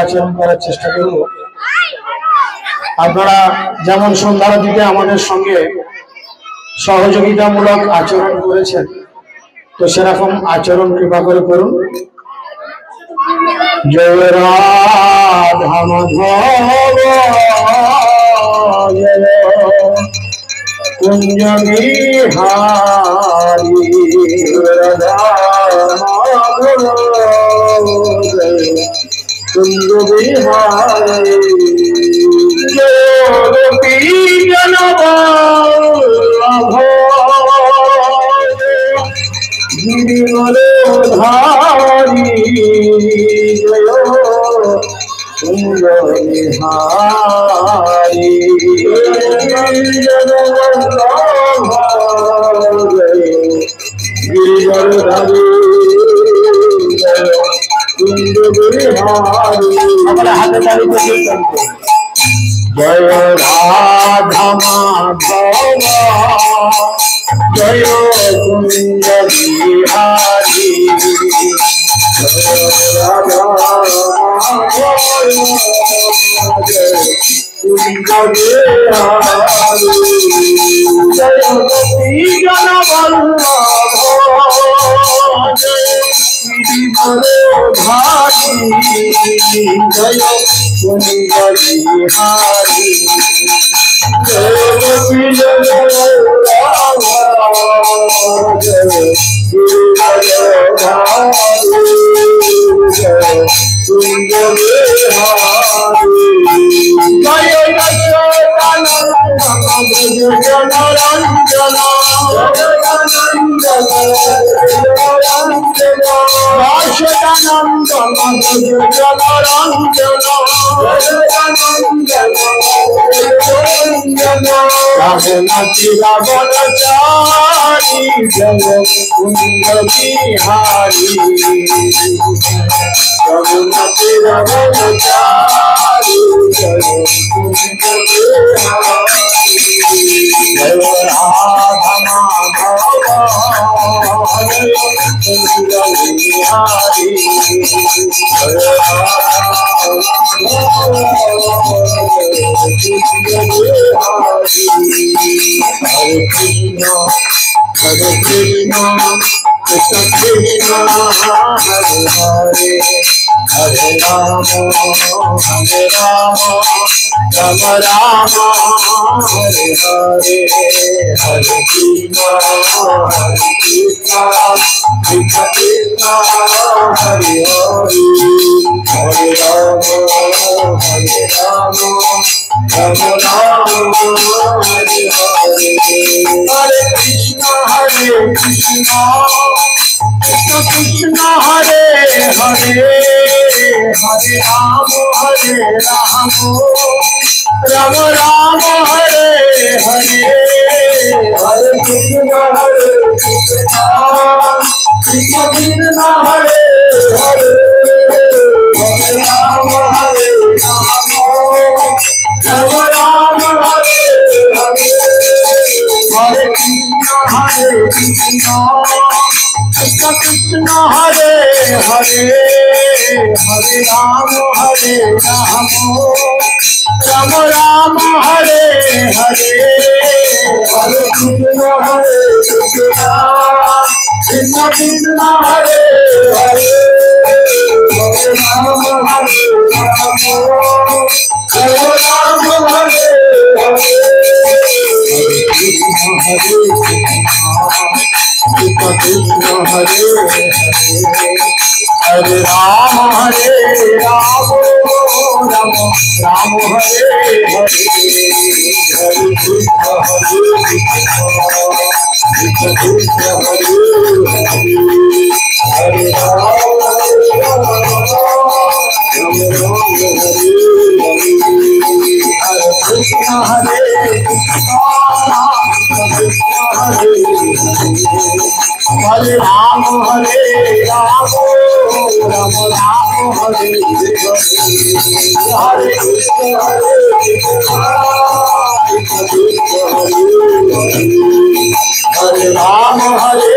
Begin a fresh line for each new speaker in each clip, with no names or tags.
আচরণ করার চেষ্টা করব। আপনারা যেমন সন্ধ্যারতিতে আমাদের সঙ্গে সহযোগিতামূলক আচরণ করেছেন, তো সেরকম আচরণ কৃপা করে করুন। জয় রাধা মাধব কুঞ্জ বিহারী, রাধা মাধব কুঞ্জ বিহারী, গোপী জনবল্লভ গিরিবরধারী, জয় কুঞ্জ বিহারী, গিরিবরধারী, কুঞ্জ বিহারী। আমরা হাতে তালি দিয়ে জয় রাধা মাধব জয় কুঞ্জ বিহারী, জয় রাধা মাধব কুঞ্জ বিহারী, জয় গোপী জনবল্লভ গিরিবরধারী, জয় কুঞ্জ বিহারী, জয় গোপী জনবল্লভ গিরিবরধারী, জয় কুঞ্জ বিহারী, জয় জনরঞ্জন রাবণচারী, জয় কুঞ্জ বিহারী, রঘুনাথ রাবণচারী, জয় কুঞ্জ বিহারী, জয় রাধা মাধব কুঞ্জ বিহারী, জয় হরে কৃষ্ণ হরে কৃষ্ণ কৃষ্ণ কৃষ্ণ হরে হরে, হরে রাম হরে রাম রাম রাম হরে হরে, হরে কৃষ্ণ কৃষ্ণ কৃষ্ণ হরে হরে, হরে রাম রাম রাম হরে হরে, হরে কৃষ্ণ কৃষ্ণ কৃষ্ণ কৃষ্ণ হরে হরে, হরে রাম রাম রাম হরে হরে, হরে কৃষ্ণ কৃষ্ণ কৃষ্ণ কৃষ্ণ হরে হরে, হরে রাম রাম রাম হরে হরে, হরে কৃষ্ণ কৃষ্ণ কৃষ্ণ কৃষ্ণ হরে হরে, হরে রাম রাম রাম হরে হরে, হরে কৃষ্ণ কৃষ্ণ কৃষ্ণ হরে হরে, হরে রাম রাম হরে হরে, কৃষ্ণ হরে কৃষ্ণ কৃষ্ণ হরে হরে, हरे राम राम राम हरे हरे, हरे कृष्ण कृष्ण कृष्ण हरे हरे, हरे राम राम राम हरे हरे, हरे कृष्ण हरे कृष्ण हरे हरे, हरे राम राम राम हरे हरे, हरे कृष्ण हरे राम हरे राम हरे राम हरे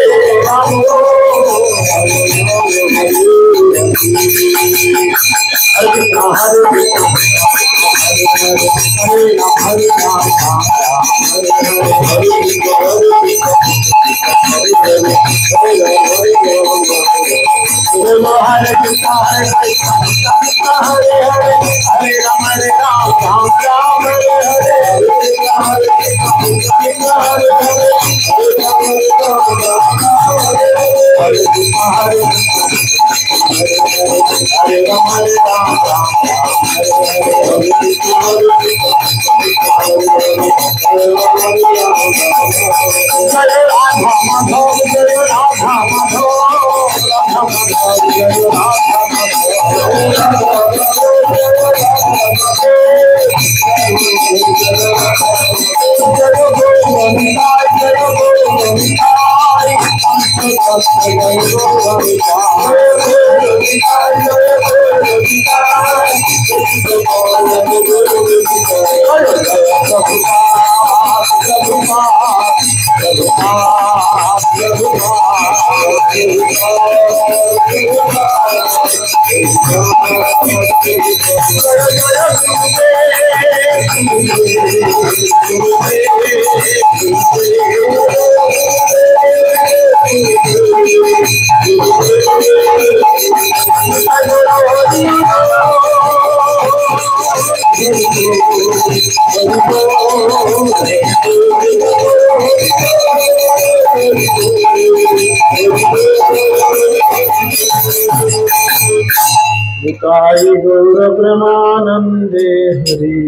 गौर प्रेमानंदे हरि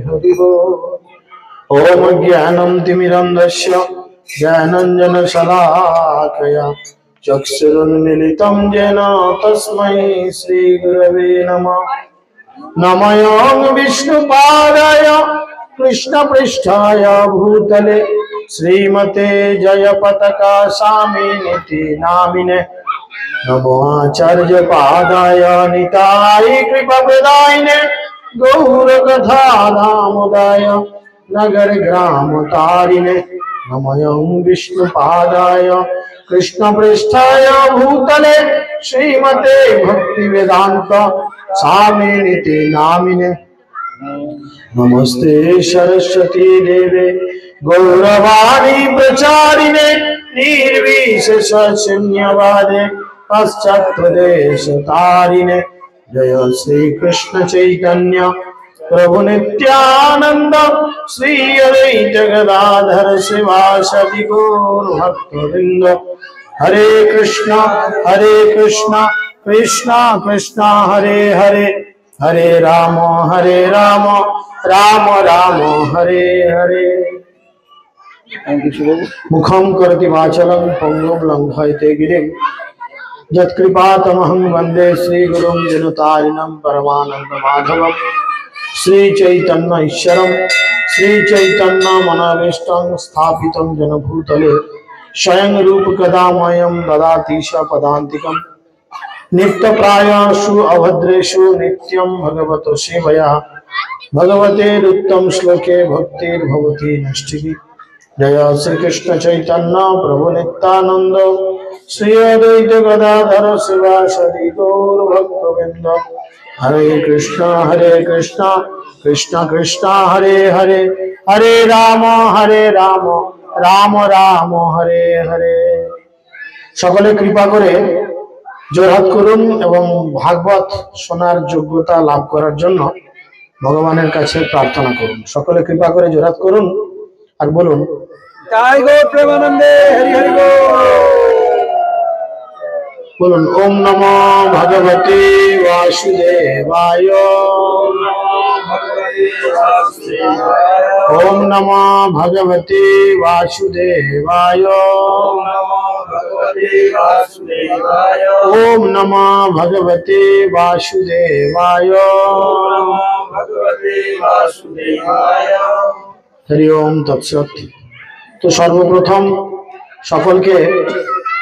हरि बोल। ओम ज्ञानं तिमिरन्धस्य ज्ञानाञ्जनशलाकया चक्षुरुन्मीलितं येन तस्मै श्रीगुरवे नमः। नमः विष्णुपादाय कृष्णपृष्ठाय भूतले श्रीमते जयपताका स्वामिनिति नामिने। नमो आचार्य पादाय निताय कृपाप्रदायिने गौरकथा दामोदाय नगर ग्राम तारिणे। नमः विष्णुपादाय कृष्णपृष्ठाय भूतले श्रीमते भक्तिवेदांत स्वामिनिति नामिने। नमस्ते सरस्वती देवे गौरवाणी प्रचारिणे निर्विशेष शून्यवादे पाश्चात्य तारिणे। जय श्री कृष्ण चैतन्य प्रभु नित्यानंद श्री अद्वैत गदाधर शिवासदि गौर भक्तवृंद। हरे कृष्णा कृष्णा कृष्णा हरे हरे, हरे राम राम राम हरे हरे। मुखं करोति वाचालं पंगुं लंघयते गिरिं यत्कृपातमहं वन्दे श्रीगुरुं जनतारिणं परमानन्दमाधवं। श्रीचैतन्य ईश्वरं श्रीचैतन्यमनोभीष्टं स्थापितं जनभूतले स्वयं रूपकदा मह्यं ददाति स पदान्तिकं। नित्यप्रायेषु अभद्रेषु नित्यं भगवतो सेवया भगवतेरुत्तम श्लोके भक्तिर्भवति नष्टिकी। जय श्री कृष्ण चैतन्य प्रभु नित्यानंद श्री अद्वैत गदाधर शिवासदि गौर भक्तवृंद। हरे कृष्णा कृष्णा कृष्णा हरे हरे, हरे राम राम राम हरे हरे। सकले कृपा करे जोरहात करुन एवं भागवत शोनार योग्यता लाभ करार जन्य भगवानेर काछे प्रार्थना करुन। सकले कृपा करे जोरहात करुन और बोलुन जय गो प्रेमानंदे हरि हरि बोलुन। ओम नमो भगवते वासुदेवाय, ओम नमो भगवते वासुदेवाय, ओम नमो भगवते वासुदेवाय। हरि ओम तत्सत। तो सर्वप्रथम सकल के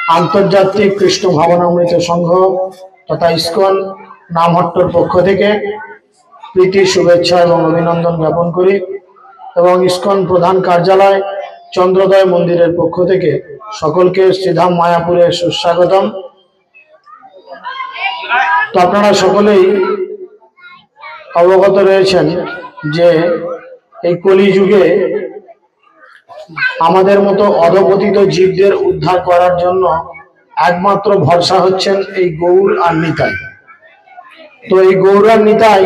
आंतर्जातिक कृष्ण भावनामृत संघ तथा इस्कन नामहट्टर पक्ष थेके प्रीति शुभेच्छा एवं अभिनंदन ज्ञापन करी एवं इस्कन प्रधान कार्यालय चंद्रोदय मंदिरेर पक्ष थेके सकल के श्रीधाम मायापुरे सुस्वागतम। तो आपनारा सकलेई অবগত রয়েছেন যে এই কলিযুগে আমাদের মতো অধপতিত জীবদের উদ্ধার করার জন্য একমাত্র ভরসা হচ্ছেন এই গৌর আর নিতাই। তো এই গৌর আর নিতাই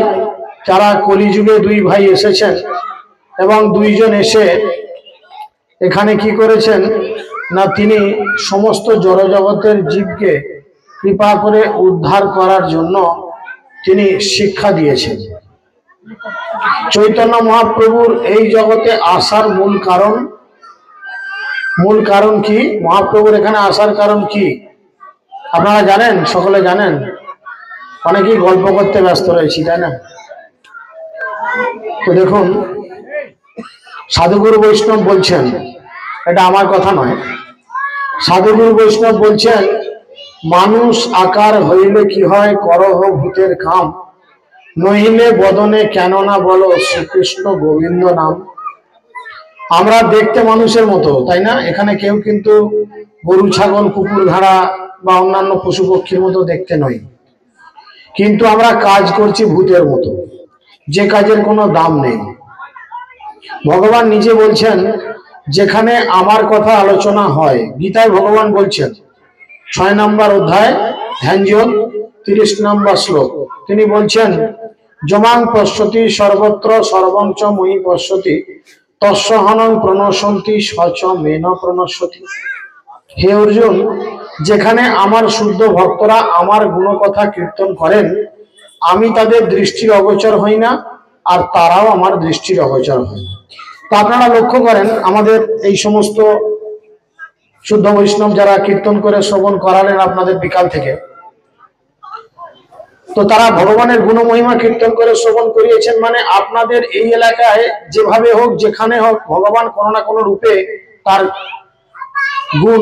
যারা কলিযুগে দুই ভাই এসেছেন এবং দুইজন এসে এখানে কি করেছেন না, তিনি সমস্ত জড়জগতের জীবকে কৃপা করে উদ্ধার করার জন্য তিনি শিক্ষা দিয়েছেন। চৈতন্য মহাপ্রভুর এই জগতে আসার মূল কারণ কি? মহাপ্রভুর এখানে আসার কারণ কি আপনারা জানেন? সকলে জানেন? অনেকেই গল্প করতে ব্যস্ত রয়েছি, তাই না? তো দেখুন, সাধুগুরু বৈষ্ণব বলছেন, এটা আমার কথা নয়, সাধুগুরু বৈষ্ণব বলছেন, মানুষ আকার হইলে কি হয়, করহ ভূতের কাম, নহিলে বদনে কেন না বলো শ্রীকৃষ্ণ গোবিন্দ নাম। আমরা দেখতে মানুষের মতো, তাই না? এখানে কেউ কিন্তু গরু ছাগল কুকুর ঘোড়া বা অন্যান্য পশু পক্ষীর মতো দেখতে নয়, কিন্তু আমরা কাজ করছি ভূতের মতো, যে কাজের কোনো দাম নেই। ভগবান নিজে বলছেন, যেখানে আমার কথা আলোচনা হয়, গীতায় ভগবান বলছেন 6 নম্বর অধ্যায় ধ্যানযোগ 30 নম্বর শ্লোক, তিনি বলছেন, যমাং পশ্যতি সর্বত্র সর্বঞ্চ ময়ি পশ্যতি তস্যহনং প্রণশন্তি সচ মেন প্রণশ্যতি। হে অর্জুন, যেখানে আমার শুদ্ধ ভক্তরা আমার গুণকথা কীর্তন করেন, আমি তাদের দৃষ্টির অগোচর হই না, আর তারাও আমার দৃষ্টির অগোচর হয় না। তা আপনারা লক্ষ্য করেন, আমাদের এই সমস্ত শুদ্ধ বৈষ্ণব যারা কীর্তন করে শ্রবণ করালেন আপনাদের বিকাল থেকে, তো তারা ভগবানের গুণমহিমা কীর্তন করে শ্রবণ করিয়েছেন, মানে আপনাদের এই এলাকায় যেভাবে হোক যেখানে হোক ভগবান কোনো না কোনো রূপে তার গুণ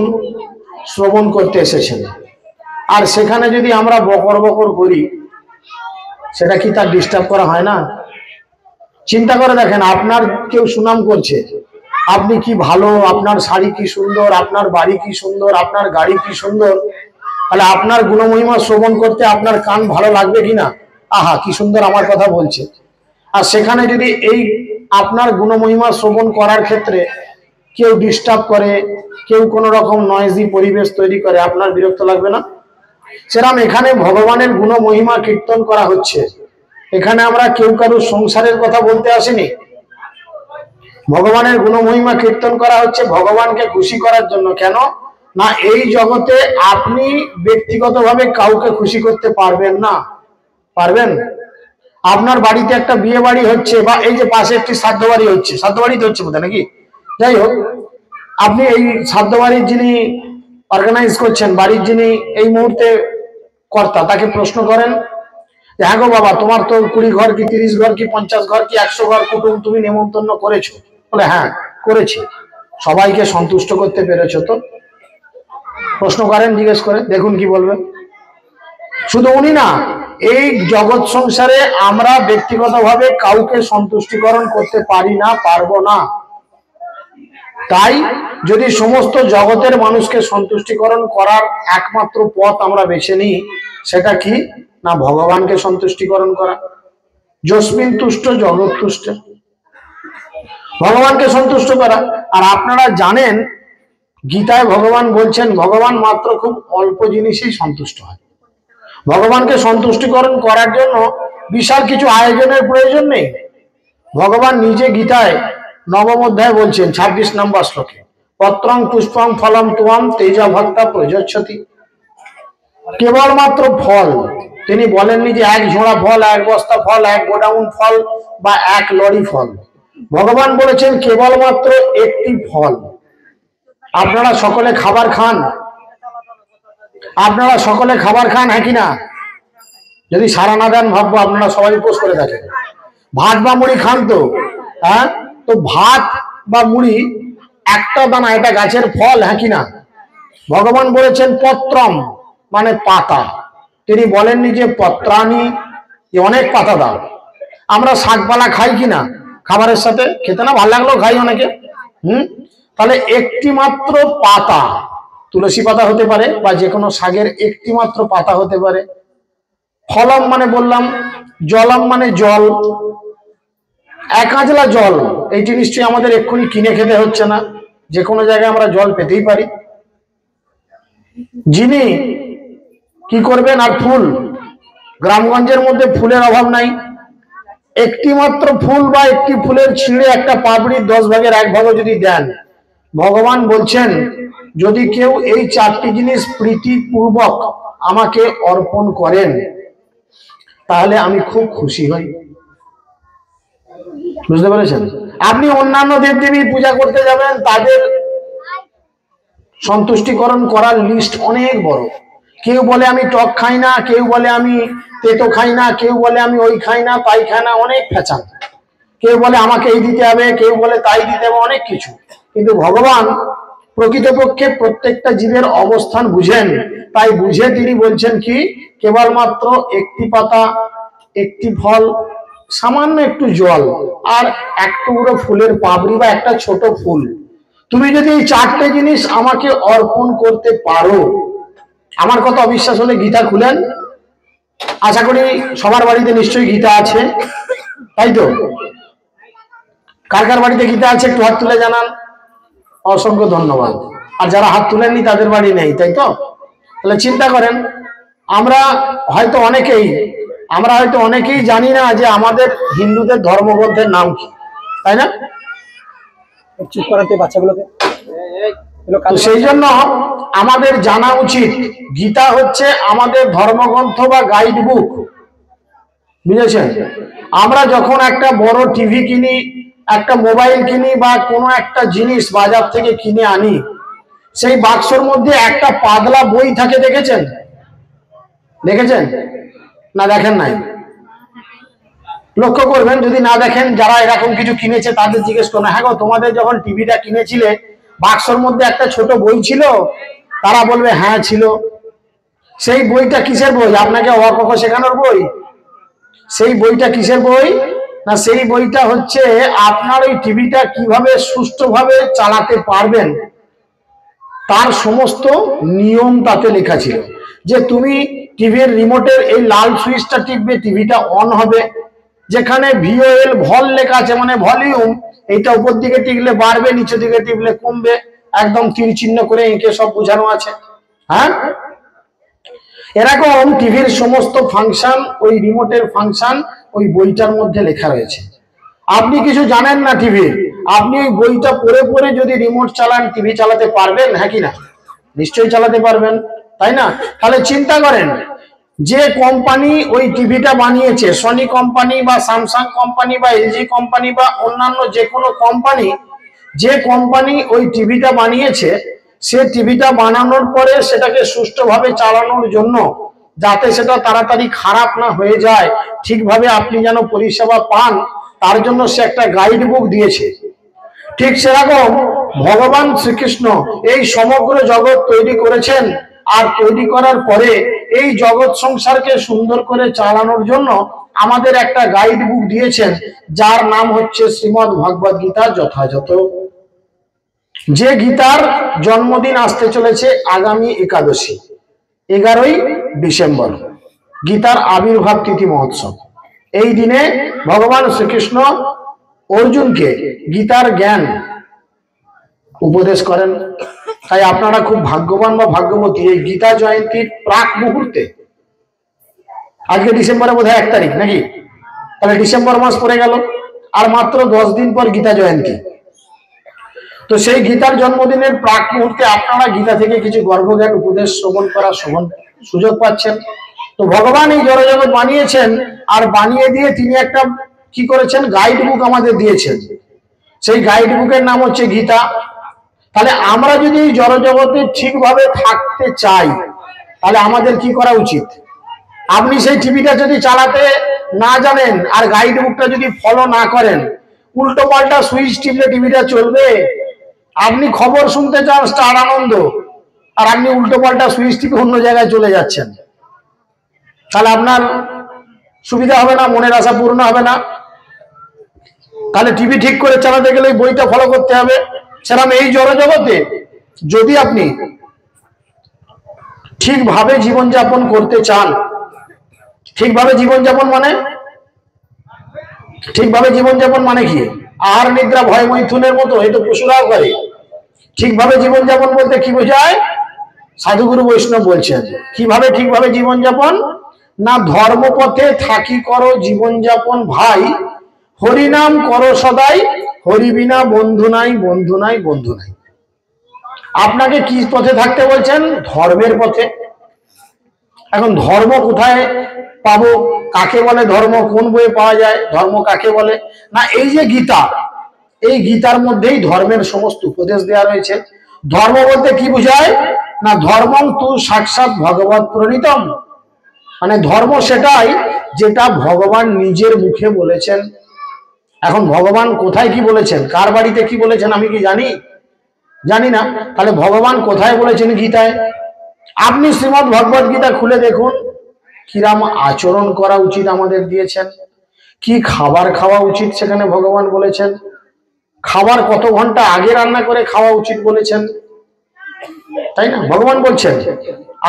শ্রবণ করতে এসেছেন। আর সেখানে যদি আমরা বকর বকর করি, সেটা কি তার ডিস্টার্ব করা হয় না? চিন্তা করে দেখেন, আপনার কেউ সুনাম করছে, আপনি কি ভালো, আপনার শাড়ি কি সুন্দর, আপনার বাড়ি কি সুন্দর, আপনার গাড়ি কি সুন্দর, তাহলে আপনার গুণমহিমা শ্রবণ করতে আপনার কান ভালো লাগবে কিনা? আহা কি সুন্দর আমার কথা বলছে। আর সেখানে যদি এই আপনার গুণমহিমা শ্রবণ করার ক্ষেত্রে কেউ ডিস্টার্ব করে, কেউ কোনো রকম নয়েজি পরিবেশ তৈরি করে, আপনার বিরক্ত লাগবে না? সেরকম এখানে ভগবানের গুণমহিমা কীর্তন করা হচ্ছে, এখানে আমরা কেউ কারোর সংসারের কথা বলতে আসিনি। ভগবানের গুণমহিমা কীর্তন করা হচ্ছে ভগবানকে খুশি করার জন্য। কেন না, এই জগতে আপনি ব্যক্তিগতভাবে কাউকে খুশি করতে পারবেন না। পারবেন? আপনার বাড়িতে একটা বিয়ে বাড়ি হচ্ছে, বা এই যে পাশে একটি শ্রাদ্ধ বাড়ি হচ্ছে, শ্রাদ্ধ বাড়িতে হচ্ছে বোধহয় নাকি, যাই হোক, আপনি এই শ্রাদ্ধ বাড়ির যিনি অর্গানাইজ করছেন, বাড়ির যিনি এই মুহূর্তে কর্তা, তাকে প্রশ্ন করেন, হ্যাঁ গো বাবা, তোমার তো 20 ঘর কি 30 ঘর কি 50 ঘর কি 100 ঘর কুটুম তুমি নেমন্তন্ন করেছো? বলে হ্যাঁ করেছি। সবাইকে সন্তুষ্ট করতে পেরেছো তো? প্রশ্ন করেন, জিজ্ঞেস করে দেখুন কি বলবে। শুধু উনি না, এই জগৎ সংসারে আমরা ব্যক্তিগতভাবে কাউকে সন্তুষ্টিকরণ করতে পারি না, পারবো না। তাই যদি সমস্ত জগতের মানুষকে সন্তুষ্টিকরণ করার একমাত্র পথ আমরা বেছে নিই, সেটা কি না, ভগবানকে সন্তুষ্টিকরণ করা। যস্মিন তুষ্ট জগৎ তুষ্ট, ভগবানকে সন্তুষ্ট করা। আর আপনারা জানেন, গীতায় ভগবান বলছেন, ভগবান মাত্র খুব অল্প জিনিসেই সন্তুষ্ট হয়। ভগবানকে সন্তুষ্টিকরণ করার জন্য বিশাল কিছু আয়োজনের প্রয়োজন নেই। ভগবান নিজে গীতায় 9ম অধ্যায় বলছেন 26 নম্বর শ্লোকে, পত্রং পুষ্পং ফলম তুয়াম তেজা ভক্তা প্রযচ্ছতি। কেবলমাত্র ফল, তিনি বলেননি যে 1 ঝোড়া ফল, 1 বস্তা ফল, 1 গোডাউন ফল বা 1 লরি ফল। ভগবান বলেছেন কেবলমাত্র একটি ফল। আপনারা সকলে খাবার খান, আপনারা সকলে খাবার খান, হ্যাঁ কিনা? যদি সারা না দেন ভাববো আপনারা সবাই উপোস করে থাকেন। ভাত বা মুড়ি খান তো? হ্যাঁ, তো ভাত বা মুড়ি একটা দানা, এটা গাছের ফল, হ্যাঁ কিনা? ভগবান বলেছেন পত্রম মানে পাতা, তিনি বলেননি যে পত্রানি, যে অনেক পাতা দাও। আমরা শাকপালা খাই কিনা খাবারের সাথে? খেতে না ভালো লাগলেও খাই অনেকে। তাহলে একটি মাত্র পাতা, তুলসী পাতা হতে পারে বা যে কোনো শাকের একটি মাত্র পাতা হতে পারে, ফলম মানে বললাম, জলম মানে জল, এক আঁচলা জল। এইটি নিশ্চয়ই আমাদের এক্ষুনি কিনে খেতে হচ্ছে না, যে কোনো জায়গায় আমরা জল পেতেই পারি। যিনি কি করবেন, আর ফুল, গ্রামগঞ্জের মধ্যে ফুলের অভাব নাই। একটি মাত্র ফুল বা একটি ফুলের ছিঁড়ে একটা পাপড়ির 10 ভাগের 1 ভাগও যদি দেন, ভগবান বলছেন যদি কেউ এই 4টি জিনিস প্রীতিপূর্বক আমাকে অর্পণ করেন তাহলে আমি খুব খুশি হই। বুঝতে পেরেছেন? আপনি অন্যান্য দেবদেবী পূজা করতে যাবেন, তাদের সন্তুষ্টিকরণ করার লিস্ট অনেক বড়। কেউ বলে আমি টক খাই না, কেউ বলে আমি তেতো খাই না, কেউ বলে আমি ওই খাই না তাই খাই না, অনেক ফেঁচান। কেউ বলে আমাকে এই দিতে হবে, কেউ বলে তাই দিতে হবে, অনেক কিছু। কিন্তু ভগবান প্রকৃতপক্ষে প্রত্যেকটা জীবের অবস্থান বুঝেন, তাই বুঝে তিনি বলছেন কি, কেবলমাত্র একটি পাতা, একটি ফল, সামান্য একটু জল আর এক টুকরো ফুলের পাপড়ি বা একটা ছোট ফুল, তুমি যদি এই 4টে জিনিস আমাকে অর্পণ করতে পারো, আমার কথা অবিশ্বাস হলে গীতা খুলেন। আশা করি সবার বাড়িতে নিশ্চয়ই গীতা আছে, তাই তো? কার কার বাড়িতে গীতা আছে একটু হাত তুলে জানান। অসংখ্য ধন্যবাদ। আর যারা হাত তুলেননি তাদের বাড়ি নেই, তাই তো? তাহলে চিন্তা করেন, আমরা হয়তো অনেকেই জানি না যে আমাদের হিন্দুদের ধর্মগ্রন্থের নাম কি, তাই না?
চুপ করাতে বাচ্চাগুলোকে।
তো সেই জন্য আমাদের জানা উচিত গীতা হচ্ছে আমাদের ধর্মগ্রন্থ বা গাইড বুক। বুঝেছেন? আমরা যখন একটা বড় টিভি কিনি, একটা মোবাইল কিনি বা কোনো একটা জিনিস বাজার থেকে কিনে আনি, সেই বাক্সর মধ্যে একটা পাতলা বই থাকে, দেখেছেন? দেখেছেন না দেখেন নাই? লক্ষ্য করবেন, যদি না দেখেন, যারা এরকম কিছু কিনেছে তাদের জিজ্ঞেস করুন, হ্যাঁ গো তোমাদের যখন টিভিটা কিনেছিলে বাক্সর মধ্যে একটা ছোট বই ছিল? তারা বলবে হ্যাঁ ছিল। সেই বইটা কিসের বই? আপনাকে অ ক খ শেখানোর বই? সেই বইটা কিসের বই? না, সেই বইটা হচ্ছে আপনার ওই টিভিটা কিভাবে সুষ্ঠুভাবে চালাতে পারবেন তার সমস্ত নিয়ম তাতে লেখা ছিল। যে তুমি টিভির রিমোটের এই লাল সুইচটা টিপবে, টিভিটা অন হবে। যেখানে ভিওএল ভল লেখা আছে মানে ভলিউম, এইটা উপর দিকে টিপলে বাড়বে, নিচে দিকে টিপলে কমবে, একদম তীর চিহ্ন করে এঁকে সব বোঝানো আছে। হ্যাঁ, এরকম টিভির সমস্ত ফাংশন, ওই রিমোটের ফাংশন ওই বইটার মধ্যে লেখা রয়েছে। আপনি কিছু জানেন না টিভির, আপনি ওই বইটা পড়ে পড়ে যদি রিমোট চালান, টিভি চালাতে পারবেন? হ্যাঁ কি না? নিশ্চয়ই চালাতে পারবেন, তাই না? তাহলে চিন্তা করেন, যে কোম্পানি ওই টিভিটা বানিয়েছে, সনি কোম্পানি বা স্যামসাং কোম্পানি বা এলজি কোম্পানি বা অন্যান্য যে কোনো কোম্পানি, যে কোম্পানি ওই টিভিটা বানিয়েছে, সে টিভিটা বানানোর পরে সেটাকে সুষ্ঠুভাবে চালানোর জন্য, যাতে সেটা তাড়াতাড়ি খারাপ না হয়ে যায়, ঠিকভাবে আপনি যেন পরিষেবা পান, তার জন্য সে একটা গাইড বুক দিয়েছে। ঠিক সেরকম ভগবান শ্রীকৃষ্ণ এই সমগ্র জগৎ তৈরি করেছেন, আর তৈরি করার পরে এই জগৎ সংসারকে সুন্দর করে চালানোর জন্য আমাদের একটা গাইড বুক দিয়েছেন, যার নাম হচ্ছে শ্রীমদ্ ভগবদ গীতা যথাযথ। যে গীতার জন্মদিন আসতে চলেছে আগামী একাদশী, 11ই ডিসেম্বর, গীতার আবির্ভাব তিথি মহোৎসব। এই দিনে ভগবান শ্রীকৃষ্ণ অর্জুনকে গীতার জ্ঞান উপদেশ করেন। তাই আপনারা খুব ভাগ্যবান বা ভাগ্যবতী, এই গীতা জয়ন্তীর প্রাক মুহূর্তে, আজকে ডিসেম্বরে বোধহয় 1 তারিখ নাকি, তাহলে ডিসেম্বর মাস পড়ে গেল, আর মাত্র 10 দিন পর গীতা জয়ন্তী। তো সেই গীতার জন্মদিনের প্রাক মুহূর্তে আপনারা গীতা থেকে কিছু গর্ভজ্ঞান উপদেশ শ্রবণ করার সুযোগ পাচ্ছেন। তো ভগবান এই জড়জগৎ বানিয়েছেন, আর বানিয়ে দিয়ে তিনি একটা কি করেছেন, গাইড বুক আমাদের দিয়েছেন। সেই গাইড বুকের নাম হচ্ছে গীতা। তাহলে আমরা যদি এই জড়জগতে ঠিকভাবে থাকতে চাই, তাহলে আমাদের কি করা উচিত? আপনি সেই টিভিটা যদি চালাতে না জানেন আর গাইড বুকটা যদি ফলো না করেন, উল্টো পাল্টা সুইচ টিপলে টিভিটা চলবে? আপনি খবর শুনতে চান স্টার আনন্দ, আর আপনি উল্টো পাল্টা সুইচ টিপে অন্য জায়গায় চলে যাচ্ছেন, তাহলে আপনার সুবিধা হবে না, মনের আশা পূর্ণ হবে না। তাহলে টিভি ঠিক করে চালাতে গেলে বইটা ফলো করতে হবে। সেরকম এই জড়জগতে যদি আপনি ঠিকভাবে জীবনযাপন করতে চান, ঠিকভাবে জীবনযাপন মানে, ঠিকভাবে জীবনযাপন মানে কি? আহার নিদ্রা ভয় মৈথুনের মতো এই তো পশুরাও করে। ঠিকভাবে জীবনযাপন বলতে কি বোঝায়? সাধুগুরু বৈষ্ণব বলছেন কিভাবে ঠিকভাবে জীবনযাপন না, ধর্মপথে থাকি করো জীবনযাপন ভাই, হরিনাম করো সদাই, হরি বিনা বন্ধু নাই, বন্ধু নাই, বন্ধু নাই। আপনাকে কি পথে থাকতে বলছেন? ধর্মের পথে। এখন ধর্ম কোথায় পাবো? কাকে বলে ধর্ম? কোন বইয়ে পাওয়া যায় ধর্ম? কাকে বলে? না, এই যে গীতা, এই গীতার মধ্যেই ধর্মের সমস্ত উপদেশ দেওয়া রয়েছে। ধর্ম বলতে কি বোঝায় না, ধর্মং তু সাক্ষাৎ ভগবৎ প্রণীতম, মানে ধর্ম সেটাই যেটা ভগবান নিজের মুখে বলেছেন। এখন ভগবান কোথায় কি বলেছেন, কার বাড়িতে কি বলেছেন আমি কি জানি? জানি না। তাহলে ভগবান কোথায় বলেছেন গীতায়? আপনি শ্রীমদ্ ভগবত গীতা খুলে দেখুন, কিরাম আচরণ করা উচিত আমাদের দিয়েছেন, কি খাবার খাওয়া উচিত সেখানে ভগবান বলেছেন, খাবার কত ঘন্টা আগে রান্না করে খাওয়া উচিত বলেছেন, তাই না? ভগবান বলছেন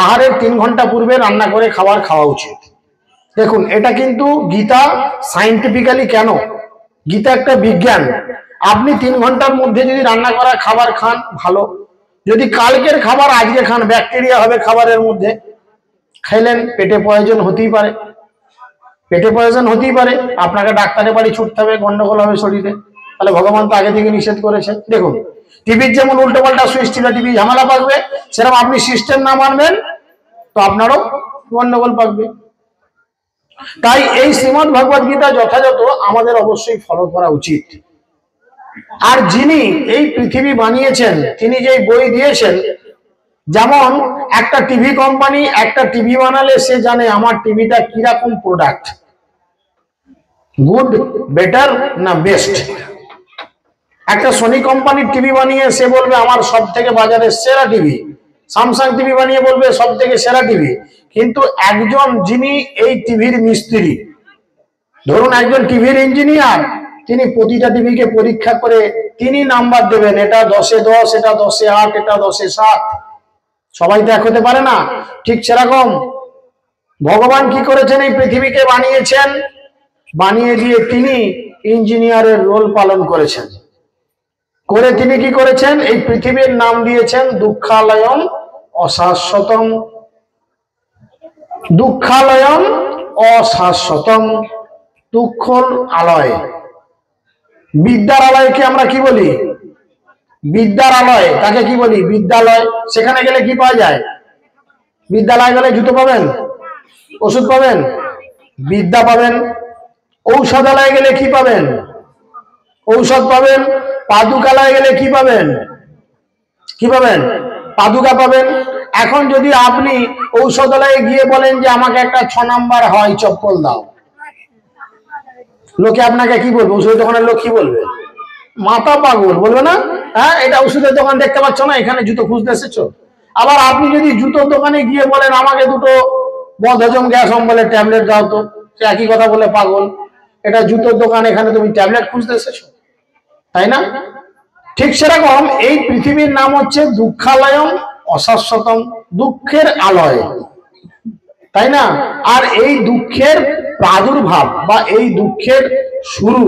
আহারের 3 ঘন্টা পূর্বে রান্না করে খাবার খাওয়া উচিত। দেখুন, এটা কিন্তু গীতা সাইন্টিফিক্যালি, কেন? গীতা একটা বিজ্ঞান। আপনি 3 ঘন্টার মধ্যে যদি রান্না করা খাবার খান ভালো, যদি কালকের খাবার আজকে খান ব্যাকটেরিয়া হবে খাবারের মধ্যে, খাইলেন পেটে পয়জন হতেই পারে, পেটে পয়জন হতেই পারে, আপনাকে ডাক্তারের বাড়ি ছুটতে হবে, গন্ডগোল হবে শরীরে। তাহলে ভগবান তো আগে থেকে নিষেধ করেছেন। দেখুন, টিভির যেমন উল্টো পাল্টা সুইচ টিপে টিভি ঝামেলা পাকবে, সেরকম আপনি সিস্টেম না মানবেন তো আপনারও গন্ডগোল পাকবে। তাই এই শ্রীমদ্ ভগবত গীতা যথাযথ আমাদের অবশ্যই ফলো করা উচিত। আর যিনি এই পৃথিবী বানিয়েছেন, তিনি যে বই দিয়েছেন, যেমন একটা টিভি কোম্পানি একটা টিভি বানালে সে জানে আমার টিভিটা কিরকম প্রোডাক্ট, গুড, বেটার না বেস্ট। একটা সোনি কোম্পানির টিভি বানিয়ে সে বলবে আমার সব থেকে বাজারের সেরা টিভি, স্যামসাং টিভি বানিয়ে বলবে সব থেকে সেরা টিভি। কিন্তু একজন যিনি এই টিভির মিস্ত্রি, ধরুন একজন টিভির ইঞ্জিনিয়ার, তিনি প্রতিটা টিভিকে পরীক্ষা করে তিনি নাম্বার দেবেন, এটা 10-এ 10, এটা 10-এ 8, এটা 10-এ 7। সবাই তো এক হতে পারে না। ঠিক সেরকম ভগবান কি করেছেন, এই পৃথিবীকে বানিয়েছেন, বানিয়ে দিয়ে তিনি ইঞ্জিনিয়ারের রোল পালন করেছেন। করে তিনি কি করেছেন, এই পৃথিবীর নাম দিয়েছেন দুঃখালয়ম অশাশ্বতম, দুঃখালয়ম অশাশ্বতম, দুঃখর আলয়। বিদ্যার আলয়কে আমরা কি বলি? বিদ্যার আলয়, তাকে কি বলি? বিদ্যালয়। সেখানে গেলে কি পাওয়া যায়? বিদ্যালয় গেলে জুতো পাবেন, ওষুধ পাবেন, বিদ্যা পাবেন। ঔষধালয়ে গেলে কি পাবেন? ঔষধ পাবেন। পাদুকালয়ে গেলে কি পাবেন? কি পাবেন? পাদুকা পাবেন। এখন যদি আপনি ঔষধালয়ে গিয়ে বলেন যে আমাকে একটা 6 নাম্বার হয় চপ্পল দাও, লোকে আপনাকে কি বলবে? ওষুধের দোকানের লোক কি বলবে? মাথা পাগল বলবে না? হ্যাঁ, এটা ওষুধের দোকান দেখতে পাচ্ছ না, এখানে জুতো খুঁজতে এসেছো। আবার আপনি যদি জুতোর দোকানে গিয়ে বলেন আমাকে দুটো বদহজম গ্যাস অম্বলের ট্যাবলেট দাও, তো সে একই কথা বলে পাগল, এটা জুতোর দোকান, এখানে তুমি ট্যাবলেট খুঁজতে এসেছো, তাই না? ঠিক সেরকম এই পৃথিবীর নাম হচ্ছে দুঃখালয়ম অশাশ্বতম, দুঃখের আলয়, তাই না? আর এই দুঃখের প্রাদুর্ভাব বা এই দুঃখের শুরু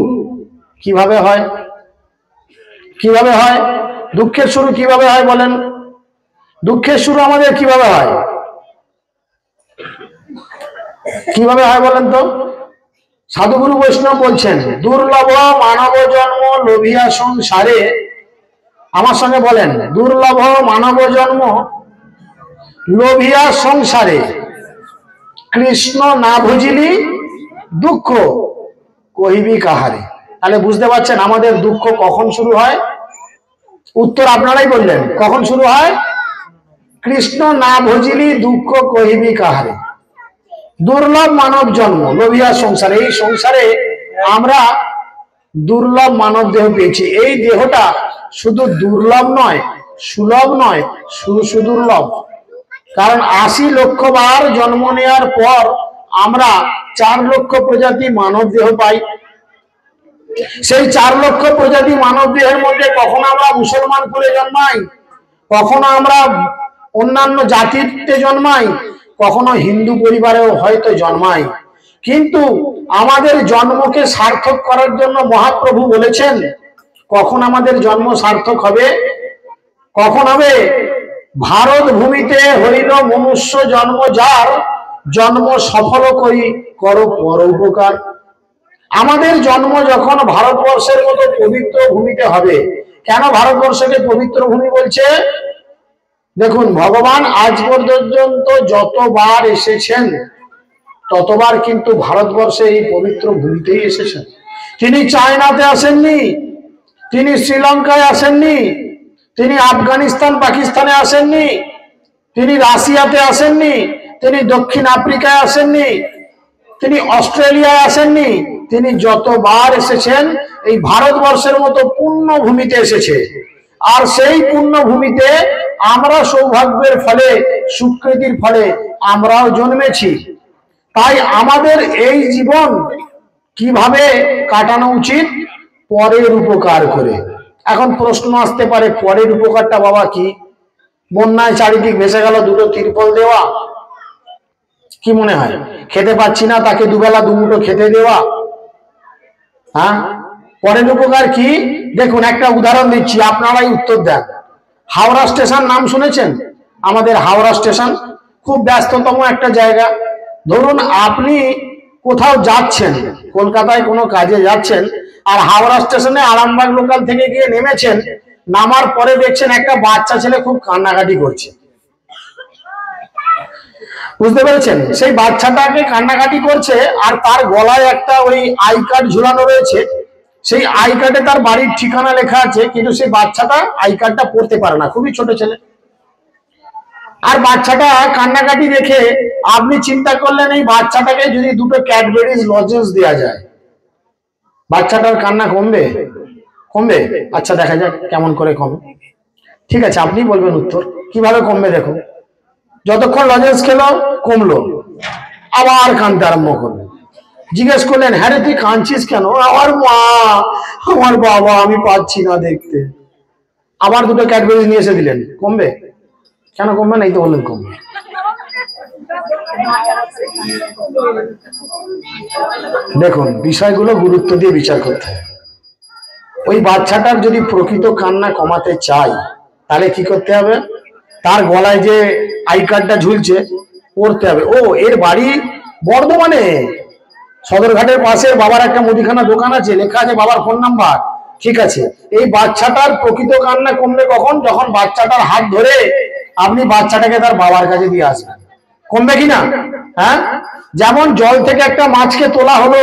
কিভাবে হয়? কিভাবে হয় দুঃখের শুরু? কিভাবে হয় বলেন? দুঃখের শুরু আমাদের কিভাবে হয়? কিভাবে হয় বলেন তো? সাধুগুরু বৈষ্ণব বলছেন দুর্লভ মানব জন্ম লোভিয়া সংসারে, আমার সঙ্গে বলেন, দুর্লভ মানব জন্ম লোভিয়া সংসারে, কৃষ্ণ না বুঝিলি দুঃখ কহিবি কাহারে। তাহলে বুঝতে পারছেন আমাদের দুঃখ কখন শুরু হয়? উত্তর আপনারাই বললেন, কখন শুরু হয়? কৃষ্ণ না বুঝিলি দুঃখ কহিবি কাহারে। দুর্লভ মানব জন্ম লোভিয়া সংসারে, এই সংসারে আমরা দুর্লভ মানব দেহ পেয়েছি। এই দেহটা শুধু দুর্লভ নয়, সুলভ নয়, সুদুর্লভ। কারণ 80 লক্ষ বার জন্ম নেওয়ার পর আমরা 4 লক্ষ প্রজাতি মানব দেহ পাই। সেই 4 লক্ষ প্রজাতি মানব দেহের মধ্যে কখনো আমরা মুসলমান কুলে জন্মাই, কখনো আমরা অন্যান্য জাতিতে জন্মাই, কখনো হিন্দু পরিবারেও হয়তো জন্মাই। কিন্তু আমাদের জন্মকে সার্থক করার জন্য মহাপ্রভু বলেছেন, কখন আমাদের জন্ম সার্থক হবে? কখন হবে? ভারত ভূমিতে হইল মনুষ্য জন্ম, যার জন্ম সফল করি করো পর উপকার। আমাদের জন্ম যখন ভারতবর্ষের মতো পবিত্র ভূমিতে হবে। কেন ভারতবর্ষকে পবিত্র ভূমি বলছে? দেখুন, ভগবান আজ পর্যন্ত যতবার এসেছেন ততবার কিন্তু ভারতবর্ষে এই পবিত্র ভূমিতেই এসেছেন। তিনি চায়নাতে আসেননি, তিনি শ্রীলঙ্কায় আসেননি, তিনি আফগানিস্তান পাকিস্তানে আসেননি, তিনি রাশিয়াতে আসেননি, তিনি দক্ষিণ আফ্রিকায় আসেননি, তিনি অস্ট্রেলিয়ায় আসেননি। তিনি যতবার এসেছেন এই ভারতবর্ষের মতো পুণ্যভূমিতে এসেছে। আর সেই পুণ্যভূমিতে আমরা সৌভাগ্যের ফলে, সুকৃতির ফলে আমরাও জন্মেছি। তাই আমাদের এই জীবন কিভাবে কাটানো উচিত? পরের উপকার করে। এখন প্রশ্ন আসতে পারে, পরের উপকারটা বাবা কি? বন্যায় চারিদিক ভেসে গেল, দুটো তিরপল দেওয়া? কি মনে হয়? খেতে পাচ্ছি না, তাকে দুবেলা দুমুঠো খেতে দেওয়া? হ্যাঁ, পরের উপকার কি? দেখুন, একটা উদাহরণ দিচ্ছি, আপনারাই উত্তর দেন। হাওড়া স্টেশন নাম শুনেছেন? আমাদের হাওড়া স্টেশন খুব ব্যস্ততম একটা জায়গা। ধরুন আপনি কোথাও যাচ্ছেন, কলকাতায় কোনো কাজে যাচ্ছেন, আর হাওড়া স্টেশনে আরামবাগ লোকাল থেকে গিয়ে নেমেছেন। নামার পরে দেখছেন একটা বাচ্চা ছেলে খুব কান্নাকাটি করছে। বুঝতে পেরেছেন? সেই বাচ্চাটাকে কান্নাকাটি করছে, আর তার গলায় একটা ওই আই কার্ড ঝুলানো রয়েছে। সেই আই কার্ডে তার বাড়ির ঠিকানা লেখা আছে, কিন্তু সেই বাচ্চাটা আই কার্ডটা পড়তে পারে না, খুবই ছোট ছেলে। আর বাচ্চাটা কান্নাকাটি দেখে আপনি চিন্তা করলেন, এই বাচ্চাটাকে যদি দুটো ক্যাডবেরিজ লজেন্স দেওয়া যায়, বাচ্চাটার কান্না কমবে? কমবে? আচ্ছা, দেখা যাক কেমন করে কমে। ঠিক আছে, আপনি বলবেন উত্তর কিভাবে কমবে। দেখুন, যতক্ষণ লজেন্স খেলো কমলো, আবার কাঁদতে আরম্ভ করলো। জিজ্ঞেস করলেন, হ্যাঁ রে তুই কাঁদছিস কেন? আমার মা, আমার বাবা, আমি পাচ্ছি না দেখতে। আবার দুটো ক্যাডবেরিজ নিয়ে এসে দিলেন, কমবে? কেন কমবে না? এই তো বললেন কমবে। দেখুন, বিষয়গুলো গুরুত্ব দিয়ে বিচার করতে হবে। ওই বাচ্চাটার যদি প্রকৃত কান্না কমাতে চাই, তাহলে কি করতে হবে? তার গলায় যে আই কার্ডটা ঝুলছে পড়তে হবে। ও, এর বাড়ি বর্ধমানে, সদরঘাটের পাশে বাবার একটা মুদিখানা দোকান আছে, লেখা আছে বাবার ফোন নাম্বার। ঠিক আছে, এই বাচ্চাটার প্রকৃত কান্না কমবে কখন? যখন বাচ্চাটার হাত ধরে আপনি বাচ্চাটাকে তার বাবার কাছে দিয়ে আসবেন। কমবে কিনা? হ্যাঁ, যেমন জল থেকে একটা মাছকে তোলা হলো,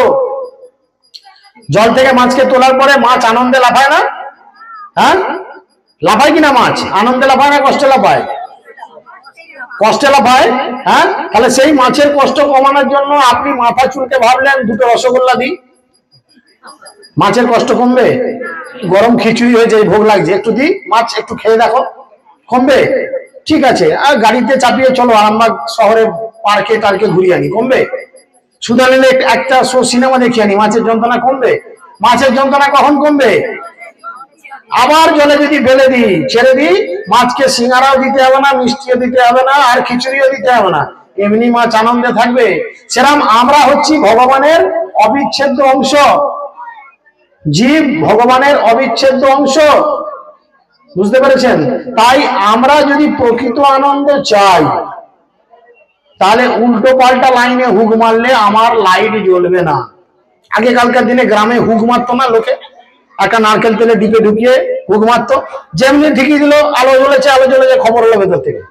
জল থেকে মাছকে তোলার পরে মাছ আনন্দে লাফায় না? হ্যাঁ, লাফায় কিনা? মাছ আনন্দে লাফায় না কষ্টে লাফায়? কষ্টে লাফায়। হ্যাঁ, তাহলে সেই মাছের কষ্ট কমানোর জন্য আপনি মাথা চুলকে ভাবলেন দুটো রসগোল্লা দিই, মাছের কষ্ট কমবে? গরম খিচুড়ি হয়েছে, ভোগ লাগছে, একটু দিই, মাছ একটু খেয়ে দেখো, কমবে? ঠিক আছে, আর গাড়িতে চাপিয়ে চলো আরামবাগ শহরে পার্কে টার্কে ঘুরিয়ে আনি, কমবে? সুদা নিলে একটা সিনেমা দেখিয়ে আনি, মাছের যন্ত্রণা কমবে? মাছের যন্ত্রণা কখন কমবে? আবার জলে যদি ফেলে দিই, ছেড়ে দিই, মাছকে সিঙ্গারাও দিতে হবে না, মিষ্টিও দিতে হবে না, আর খিচুড়িও দিতে হবে না, এমনি মাছ আনন্দে থাকবে। সেরকম আমরা হচ্ছি ভগবানের অবিচ্ছেদ্য অংশ, জীব ভগবানের অবিচ্ছেদ্য অংশ। বুঝতে পেরেছেন? তাই আমরা যদি প্রকৃত আনন্দ চাই, তাহলে উল্টো পাল্টা লাইনে হুক মারলে আমার লাইট জ্বলবে না। আগেকালকার দিনে গ্রামে হুক মারতো না লোকে, একটা নারকেল তেলে ডিপে ঢুকিয়ে হুক মারতো, যেমনি ঠিকই দিল, আলো জ্বলেছে, আলো জ্বলেছে, খবর হলো ভেতর থেকে।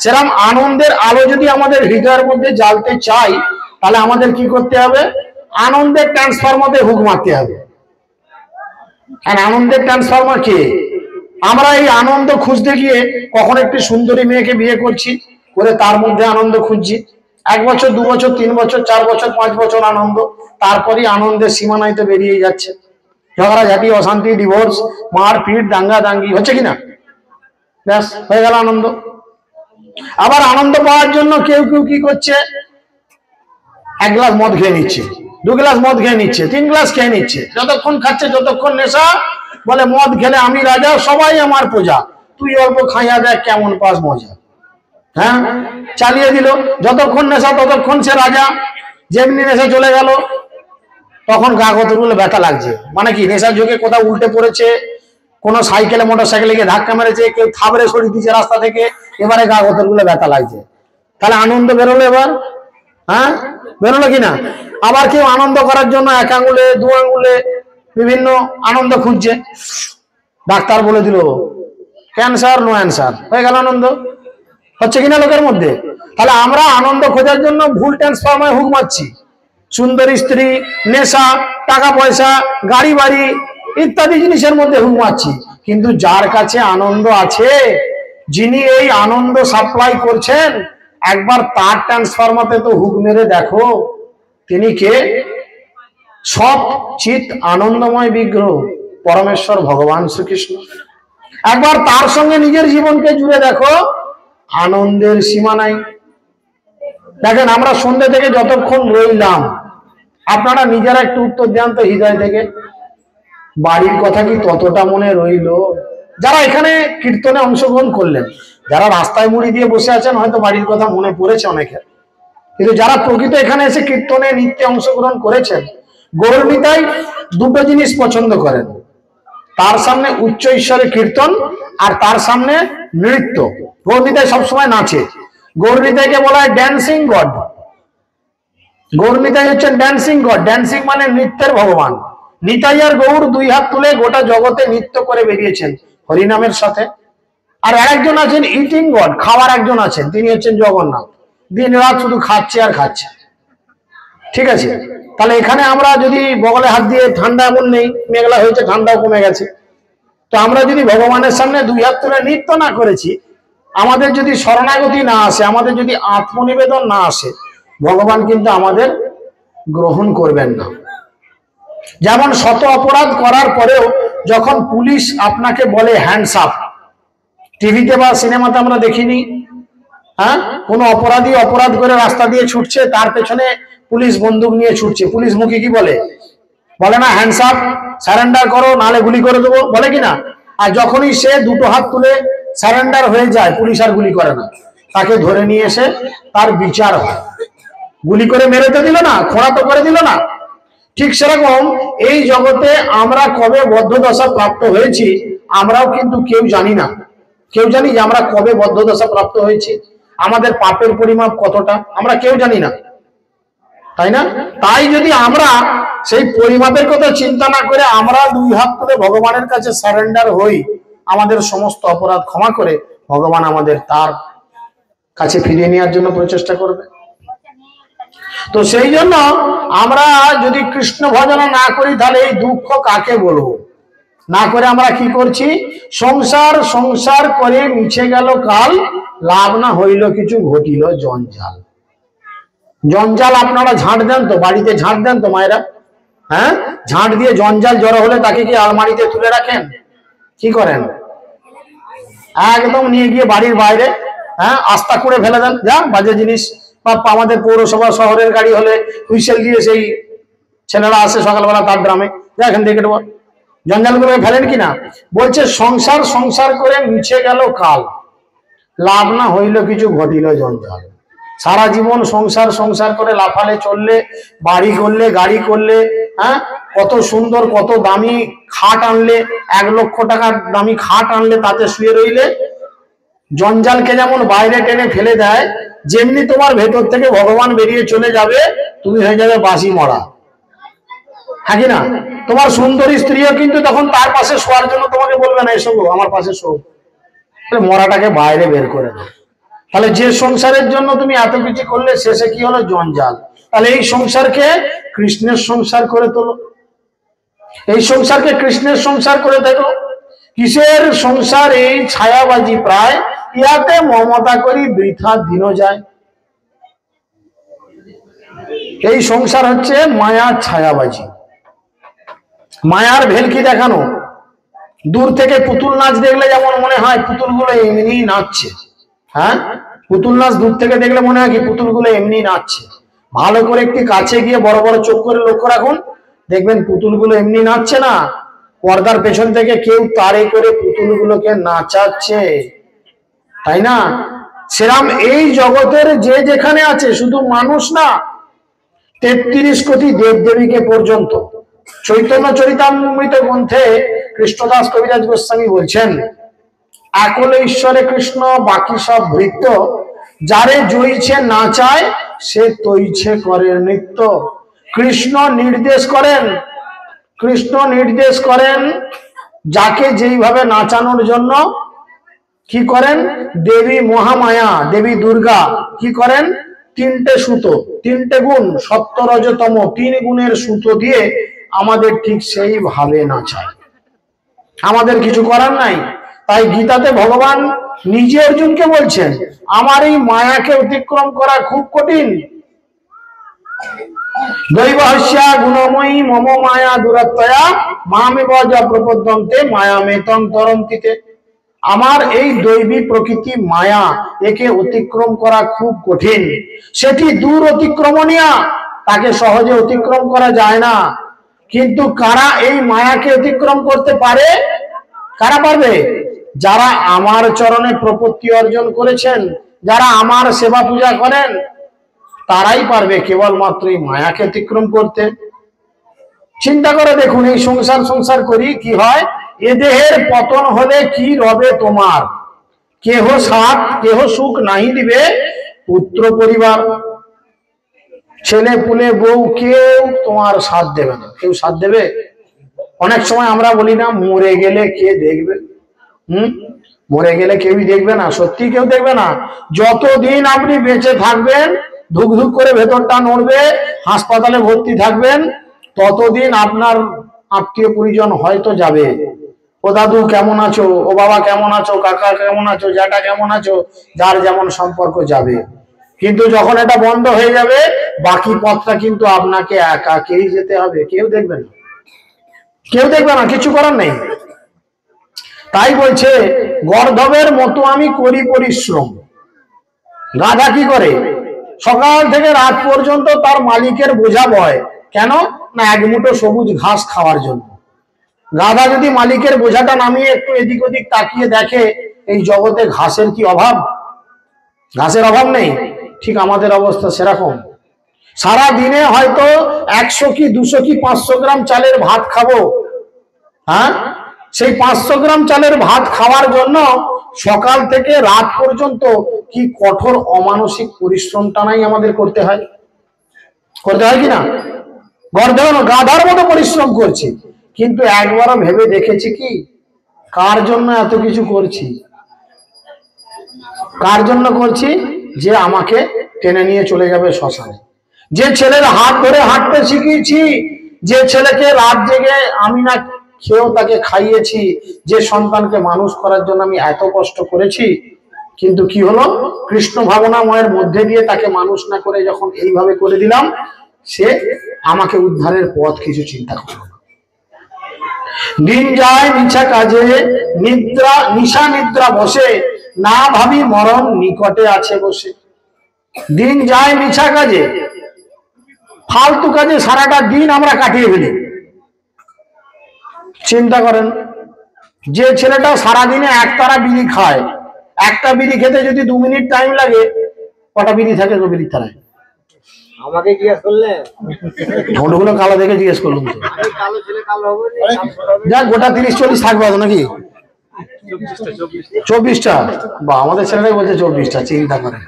সেরকম আনন্দের আলো যদি আমাদের হৃদয়ের মধ্যে জ্বালতে চাই, তাহলে আমাদের কি করতে হবে? আনন্দের ট্রান্সফরমারে হুক মারতে হবে। আর আনন্দের ট্রান্সফরমার কি? আমরা এই আনন্দ খুঁজতে গিয়ে কখন একটি সুন্দরী মেয়েকে বিয়ে করছি, করে তার মধ্যে আনন্দ খুঁজছি। 1 বছর, 2 বছর, 3 বছর, 4 বছর, 5 বছর আনন্দ, তারপরই আনন্দের সীমানায় তো বেরিয়ে যাচ্ছে। ঝগড়াঝাটি, অশান্তি, ডিভোর্স, মারপিট, দাঙ্গা দাঙ্গি হচ্ছে কিনা? ব্যাস, হয়ে গেল আনন্দ। আবার আনন্দ পাওয়ার জন্য কেউ কেউ কি করছে? 1 গ্লাস মদ খেয়ে নিচ্ছে, 2 গ্লাস মদ খেয়ে নিচ্ছে, 3 গ্লাস খেয়ে নিচ্ছে। যতক্ষণ খাচ্ছে, যতক্ষণ নেশা, বলে মদ খেলে আমি রাজা, সবাই আমার প্রজা, তুই অল্প খাইয়া দেখ কেমন পাস মজা। হ্যাঁ, চালিয়ে দিল। যতক্ষণ নেশা ততক্ষণ সে রাজা। যেমনি নেশা চলে গেল তখন গা কতগুলো ব্যথা লাগছে, মানে কি নেশার যোগে কোথাও উল্টে পড়েছে, কোনো সাইকেলে মোটর সাইকেলে গিয়ে ধাক্কা মেরেছে, কেউ থাবড়ে সরিয়ে দিচ্ছে রাস্তা থেকে, এবারে গা কতগুলো ব্যথা লাগছে। তাহলে আনন্দ বেরোলো এবার, হ্যাঁ বেরোলো কিনা? আবার কেউ আনন্দ করার জন্য এক আঙুলে দু আঙুলে বিভিন্ন আনন্দ খুঁজছে, ডাক্তার বলে দিল ক্যান্সার নো অ্যান্সার, হয়ে গেল আনন্দ। হচ্ছে কিনা লোকের মধ্যে? তাহলে আমরা আনন্দ খোঁজার জন্য ভুল ট্রান্সফরমায় হুক মারছি, সুন্দরী স্ত্রী, নেশা, টাকা পয়সা, গাড়ি বাড়ি ইত্যাদি জিনিসের মধ্যে হুক মারছি। কিন্তু যার কাছে আনন্দ আছে, যিনি এই আনন্দ সাপ্লাই করছেন, একবার তার ট্রান্সফরমাতে তো হুক মেরে দেখো, তিনি কে? সৎ চিত আনন্দময় বিগ্রহ পরমেশ্বর ভগবান শ্রীকৃষ্ণ। একবার তার সঙ্গে নিজের জীবনকে জুড়ে দেখো, আনন্দের সীমা নাই। দেখেন আমরা সন্ধ্যে থেকে যতক্ষণ রইলাম, আপনারা নিজেরা একটু উত্তর দেন তো হৃদয় থেকে, বাড়ির কথা কি ততটা মনে রইল? যারা এখানে কীর্তনে অংশগ্রহণ করলেন, যারা রাস্তায় মুড়ি দিয়ে বসে আছেন, হয়তো বাড়ির কথা মনে পড়েছে অনেকের, কিন্তু যারা প্রকৃত এখানে এসে কীর্তনে নিত্যে অংশগ্রহণ করেছেন, গৌরনিতাই দুটো জিনিস পছন্দ করেন, তার সামনে উচ্চ ঈশ্বরের কীর্তন আর তার সামনে নৃত্য। গৌরনিতাই সবসময় নাচে। গৌরনিতাইকে বলা হয় ড্যান্সিং গড। গৌরনিতাই হচ্ছেন ড্যান্সিং গড। ড্যান্সিং মানে নৃত্যের ভগবান। নিতাই আর গৌর দুই হাত তুলে গোটা জগতে নৃত্য করে বেরিয়েছেন হরিনামের সাথে। আর আরেকজন আছেন ইটিং গড, খাওয়ার একজন আছেন, তিনি হচ্ছেন জগন্নাথ। দিন রাত শুধু খাচ্ছে আর খাচ্ছে। ঠিক আছে, তাহলে এখানে আমরা যদি বগলে হাত দিয়ে, ঠান্ডা এমন নেই, মেঘলা হয়েছে, ঠান্ডাও কমে গেছে, তো আমরা যদি ভগবানের সামনে দুই হাত তুলে নৃত্য না করেছি, আমাদের যদি শরণাগতি না আসে, আমাদের যদি আত্মনিবেদন না আসে, ভগবান কিন্তু আমাদের গ্রহণ করবেন না। যেমন শত অপরাধ করার পরেও যখন পুলিশ আপনাকে বলে হ্যান্ডস আপ, টিভিতে বা সিনেমাতে আমরা দেখিনি, হ্যাঁ, কোন অপরাধী অপরাধ করে রাস্তা দিয়ে ছুটছে, তার পেছনে পুলিশ বন্দুক নিয়ে ছুটছে, পুলিশ মুখে কি বলে? বলে না হ্যান্ডস আপ, সারেন্ডার করো, নালে গুলি করে দেবো, বলে কিনা? আর যখনই সে দুটো হাত তুলে সারেন্ডার হয়ে যায়, পুলিশ আর গুলি করে না, তাকে ধরে নিয়ে এসে তার বিচার হয়। গুলি করে মেরে তো দিল না, খোঁড়া তো করে দিল না। ঠিক সেরকম এই জগতে আমরা কবে বদ্ধদশা প্রাপ্ত হয়েছি, আমরাও কিন্তু কেউ জানি না। কেউ জানি যে আমরা কবে বদ্ধদশা প্রাপ্ত হয়েছি, আমাদের পাপের পরিমাপ কতটা, আমরা কেউ জানি না, তাই না? তাই যদি আমরা সেই পরিমাপের কথা চিন্তা না করে আমরা দুই হাত তুলে ভগবানের কাছে সারেন্ডার হই, আমাদের সমস্ত অপরাধ ক্ষমা করে ভগবান আমাদের তার কাছে ফিরিয়ে নেওয়ার জন্য প্রচেষ্টা করবে। তো সেই জন্য আমরা যদি কৃষ্ণ ভজনা না করি, তাহলে এই দুঃখ কাকে বলবো? না করে আমরা কি করছি? সংসার সংসার করে মিছে গেল কাল, লাভ না হইল কিছু ঘটিল জঞ্জাল। জঞ্জাল আপনারা ঝাঁট দেন তো, বাড়িতে ঝাঁট দেন তো মায়েরা? হ্যাঁ, ঝাঁট দিয়ে জঞ্জাল জড়ো হলে তাকে কি আলমারিতে তুলে রাখেন? কি করেন? একদম নিয়ে গিয়ে বাড়ির বাইরে, হ্যাঁ, আস্তা করে ফেলে দেন, যা বাজে জিনিস। বা আমাদের পৌরসভা শহরের গাড়ি হলে হুইসেল দিয়ে সেই ছেলেরা আসে সকালবেলা তার গ্রামে, যা এখান থেকে কেটে জঞ্জালগুলো ফেলেন কিনা? বলছে সংসার সংসার করে মিছে গেল কাল, লাভ না হইল কিছু ঘটিল জঞ্জাল। সারা জীবন সংসার সংসার করে লাফালে চললে, বাড়ি করলে, গাড়ি করলে, হ্যাঁ, কত সুন্দর কত দামি খাট আনলে, 1 লক্ষ টাকার দামি খাট আনলে, তাতে শুয়ে রইলে, জঞ্জালকে যেমন বাইরে টেনে ফেলে দেয়, যেমনি তোমার ভেতর থেকে ভগবান বেরিয়ে চলে যাবে, তুমি হয়ে যাবে বাসি মরা। হ্যাঁ কি না? তোমার সুন্দরী স্ত্রীও কিন্তু তখন তার পাশে শোয়ার জন্য তোমাকে বলবে না, এসো আমার পাশে শো, মরাটাকে বাইরে বের করে দাও। তাহলে যে সংসারের জন্য তুমি এত কিছু করলে, শেষে কি হলো? জঞ্জাল। তাহলে এই সংসারকে কৃষ্ণের সংসার করে তোলো, এই সংসারকে কৃষ্ণের সংসার করে দেখো। কিসের সংসার এই ছায়াবাজি প্রায়, ইয়াতে মমতা করি বৃথা দিন যায়। এই সংসার হচ্ছে মায়ার ছায়াবাজি, মায়ার ভেলকি দেখানো। দূর থেকে পুতুল নাচ দেখলে যেমন মনে হয় পুতুলগুলো এমনি নাচছে, হ্যাঁ, পুতুল নাচ দূর থেকে দেখলে মনে হয় কি পুতুলগুলো এমনি নাচছে। ভালো করে একটি কাছে গিয়ে বড় বড় চোখ করে লক্ষ্য রাখুন, দেখবেন পুতুলগুলো এমনি নাচছে না, পর্দার পেছন থেকে কেউ তারে করে পুতুলগুলোকে নাচাচ্ছে, তাই না? সেরাম এই জগতের যে যেখানে আছে, শুধু মানুষ না, 33 কোটি দেব দেবীকে পর্যন্ত। চৈতন্য চরিতামৃত গ্রন্থে কৃষ্ণদাস কবিরাজ গোস্বামী বলছেন, একলে ঈশ্বরে কৃষ্ণ, বাকি সব ভৃত্য, যারে জয়ছে না চায় সে তৈছে করে নৃত্য। কৃষ্ণ নির্দেশ করেন, কৃষ্ণ নির্দেশ করেন যাকে যেইভাবে নাচানোর জন্য। কি করেন? দেবী মহামায়া, দেবী দুর্গা কি করেন? 3টে সুতো, 3টে গুণ, সত্য রজতম 3 গুণের সুতো দিয়ে আমাদের ঠিক সেইভাবে নাচায়। আমাদের কিছু করার নাই। তাই গীতাতে ভগবান নিজে অর্জুনকে বলছেন, আমার এই মায়াকে অতিক্রম করা খুব কঠিন। দৈবহস্যা গুণময়ী মম মায়া দুরাত্ময়া মামেব যা প্রপদ্যন্তে মায়ামেতং তরন্তিতে। আমার এই দৈবী প্রকৃতি মায়া, একে অতিক্রম করা খুব কঠিন। সেটি দূর অতিক্রমণীয়া, তাকে সহজে অতিক্রম করা যায় না। কিন্তু কারা এই মায়াকে অতিক্রম করতে পারে? কারা পারবে? যারা আমার চরণে প্রপত্তি অর্জন করেছেন, যারা আমার সেবা পূজা করেন, তারাই পারবে কেবলমাত্র এই মায়াকে অতিক্রম করতে। চিন্তা করে দেখুন, এই সংসার সংসার করি কি হয়? এ দেহের পতন হলে কি রবে তোমার? কেহ সাথ কেহ সুখ নাহি দিবে, পুত্র পরিবার ছেলে পুলে বউ কেউ তোমার সাথ দেবে না। কেউ সাথ দেবে? অনেক সময় আমরা বলি না, মরে গেলে কে দেখবে? মরে গেলে কেউই দেখবে না। সত্যি কেউ দেখবে না। যতদিন আপনি বেঁচে থাকবেন, ধুক ধুক করে ভেতরটা নড়বে, হাসপাতালে ভর্তি থাকবেন, ততদিন আপনার আত্মীয় পরিজন হয়তো যাবে। ও দাদু কেমন আছো, ও বাবা কেমন আছো, কাকা কেমন আছো, জ্যাঠা কেমন আছো, যার যেমন সম্পর্ক যাবে। কিন্তু যখন এটা বন্ধ হয়ে যাবে, বাকি পথটা কিন্তু আপনাকে একাকেই যেতে হবে। কেউ দেখবে না, কেউ দেখবে না, কিছু করার নেই। তাই বলছে, গর্ধবের মতো আমি করি পরিশ্রম। গাধা কি করে? সকাল থেকে রাত পর্যন্ত তার মালিকের বোঝা বয়। কেন? না, এক মুঠো সবুজ ঘাস খাওয়ার জন্য। গাধা যদি মালিকের বোঝাটা নামিয়ে একটু এদিক ওদিক তাকিয়ে দেখে, এই জগতে ঘাসের কি অভাব? ঘাসের অভাব নেই। ঠিক আমাদের অবস্থা সেরকম। সারা দিনে হয়তো 100 কি 200 কি 500 গ্রাম চালের ভাত খাবো। হ্যাঁ, সেই 500 গ্রাম চালের ভাত খাওয়ার জন্য সকাল থেকে রাত পর্যন্ত কি কঠোর অমানসিক পরিশ্রমটা নাই আমাদের করতে হয়? করতে হয় কিনা? গাধার মতো পরিশ্রম করছি, কিন্তু একবারও ভেবে দেখেছি কি কার জন্য এত কিছু করছি? কার জন্য করছি? যে আমাকে টেনে নিয়ে চলে যাবে শ্মশানে। যে ছেলের হাত ধরে হাঁটতে শিখিয়েছি, যে ছেলেকে রাত জেগে আমি না খেয়েও তাকে খাইয়েছি, যে সন্তানকে মানুষ করার জন্য আমি এত কষ্ট করেছি, কিন্তু কি হলো? কৃষ্ণ ভাবনাময়ের মধ্যে দিয়ে তাকে মানুষ না করে যখন এইভাবে করে দিলাম, সে আমাকে উদ্ধারের পথ কিছু চিন্তা করলো না। দিন যায় নিশা কাজে, নিশা নিদ্রা বসে, না ভাবি মরণ নিকটে আছে বসে। দিন যায় মিছা কাজে, ফালতু কাজে সারাটা দিন আমরা কাটিয়ে ফেলি। চিন্তা করেন, যে ছেলেটা সারাদিনে একতারা বিড়ি খায়, একটা বিড়ি খেতে যদি 2 মিনিট টাইম লাগে, কটা বিড়ি থাকে গো বিড়ির তারায়?
আমাকে জিজ্ঞেস করলে
ঠোঁটগুলো কালো দেখে জিজ্ঞেস করলাম তো।
কালো ছেলে কালো হবে,
যাক, গোটা 30-40 থাকবে তো নাকি? 24টা? বা, আমাদের ছেলেটাই বলছে 24টা। চিন্তা করেন।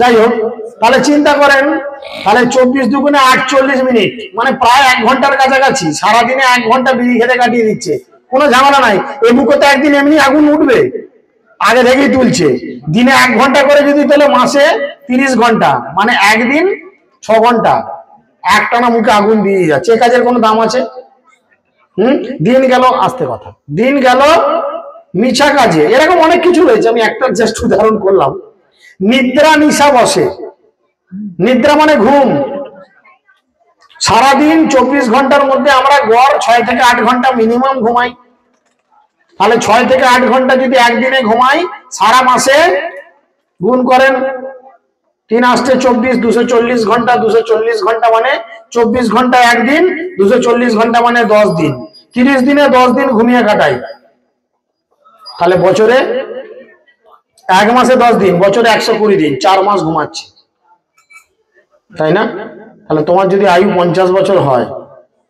যাই হোক, তাহলে চিন্তা করেন, তাহলে 24 দুগুণে 48 মিনিট, মানে প্রায় 1 ঘন্টার কাছাকাছি সারাদিনে 1 ঘন্টা বিড়ি খেতে কাটিয়ে দিচ্ছে। কোনো ঝামেলা নাই। এই বুকে তো একদিন এমনি আগুন উঠবে, আগে থেকেই তুলছে। দিনে 1 ঘন্টা করে যদি তোলে, মাসে 30 ঘন্টা, মানে একদিন 6 ঘন্টা একটানা মুখে আগুন দিয়ে যাচ্ছে। এ কাজের কোনো দাম আছে? দিন গেল, আস্তে কথা, দিন গেল মিছা কাজে। এরকম অনেক কিছু রয়েছে, আমি একটা জাস্ট উদাহরণ করলাম। নিদ্রা নিশা বসে। নিদ্রা মানে ঘুম। সারাদিন 24 ঘন্টার মধ্যে আমরা গড় 6 থেকে 8 ঘন্টা মিনিমাম ঘুমাই। তাহলে 6 থেকে 8 ঘন্টা যদি একদিনে ঘুমাই, সারা মাসে গুণ করেন, 3 আসতে 24, 240 ঘন্টা। 240 ঘন্টা মানে 24 ঘন্টা একদিন, 240 ঘন্টা মানে 10 দিন। 30 দিনে 10 দিন ঘুমিয়ে কাটাই। তাহলে বছরে, 1 মাসে 10 দিন, বছরে 120 দিন, 4 মাস ঘুমাচ্ছি। তাই না? তাহলে তোমার যদি আয়ু 50 বছর হয়,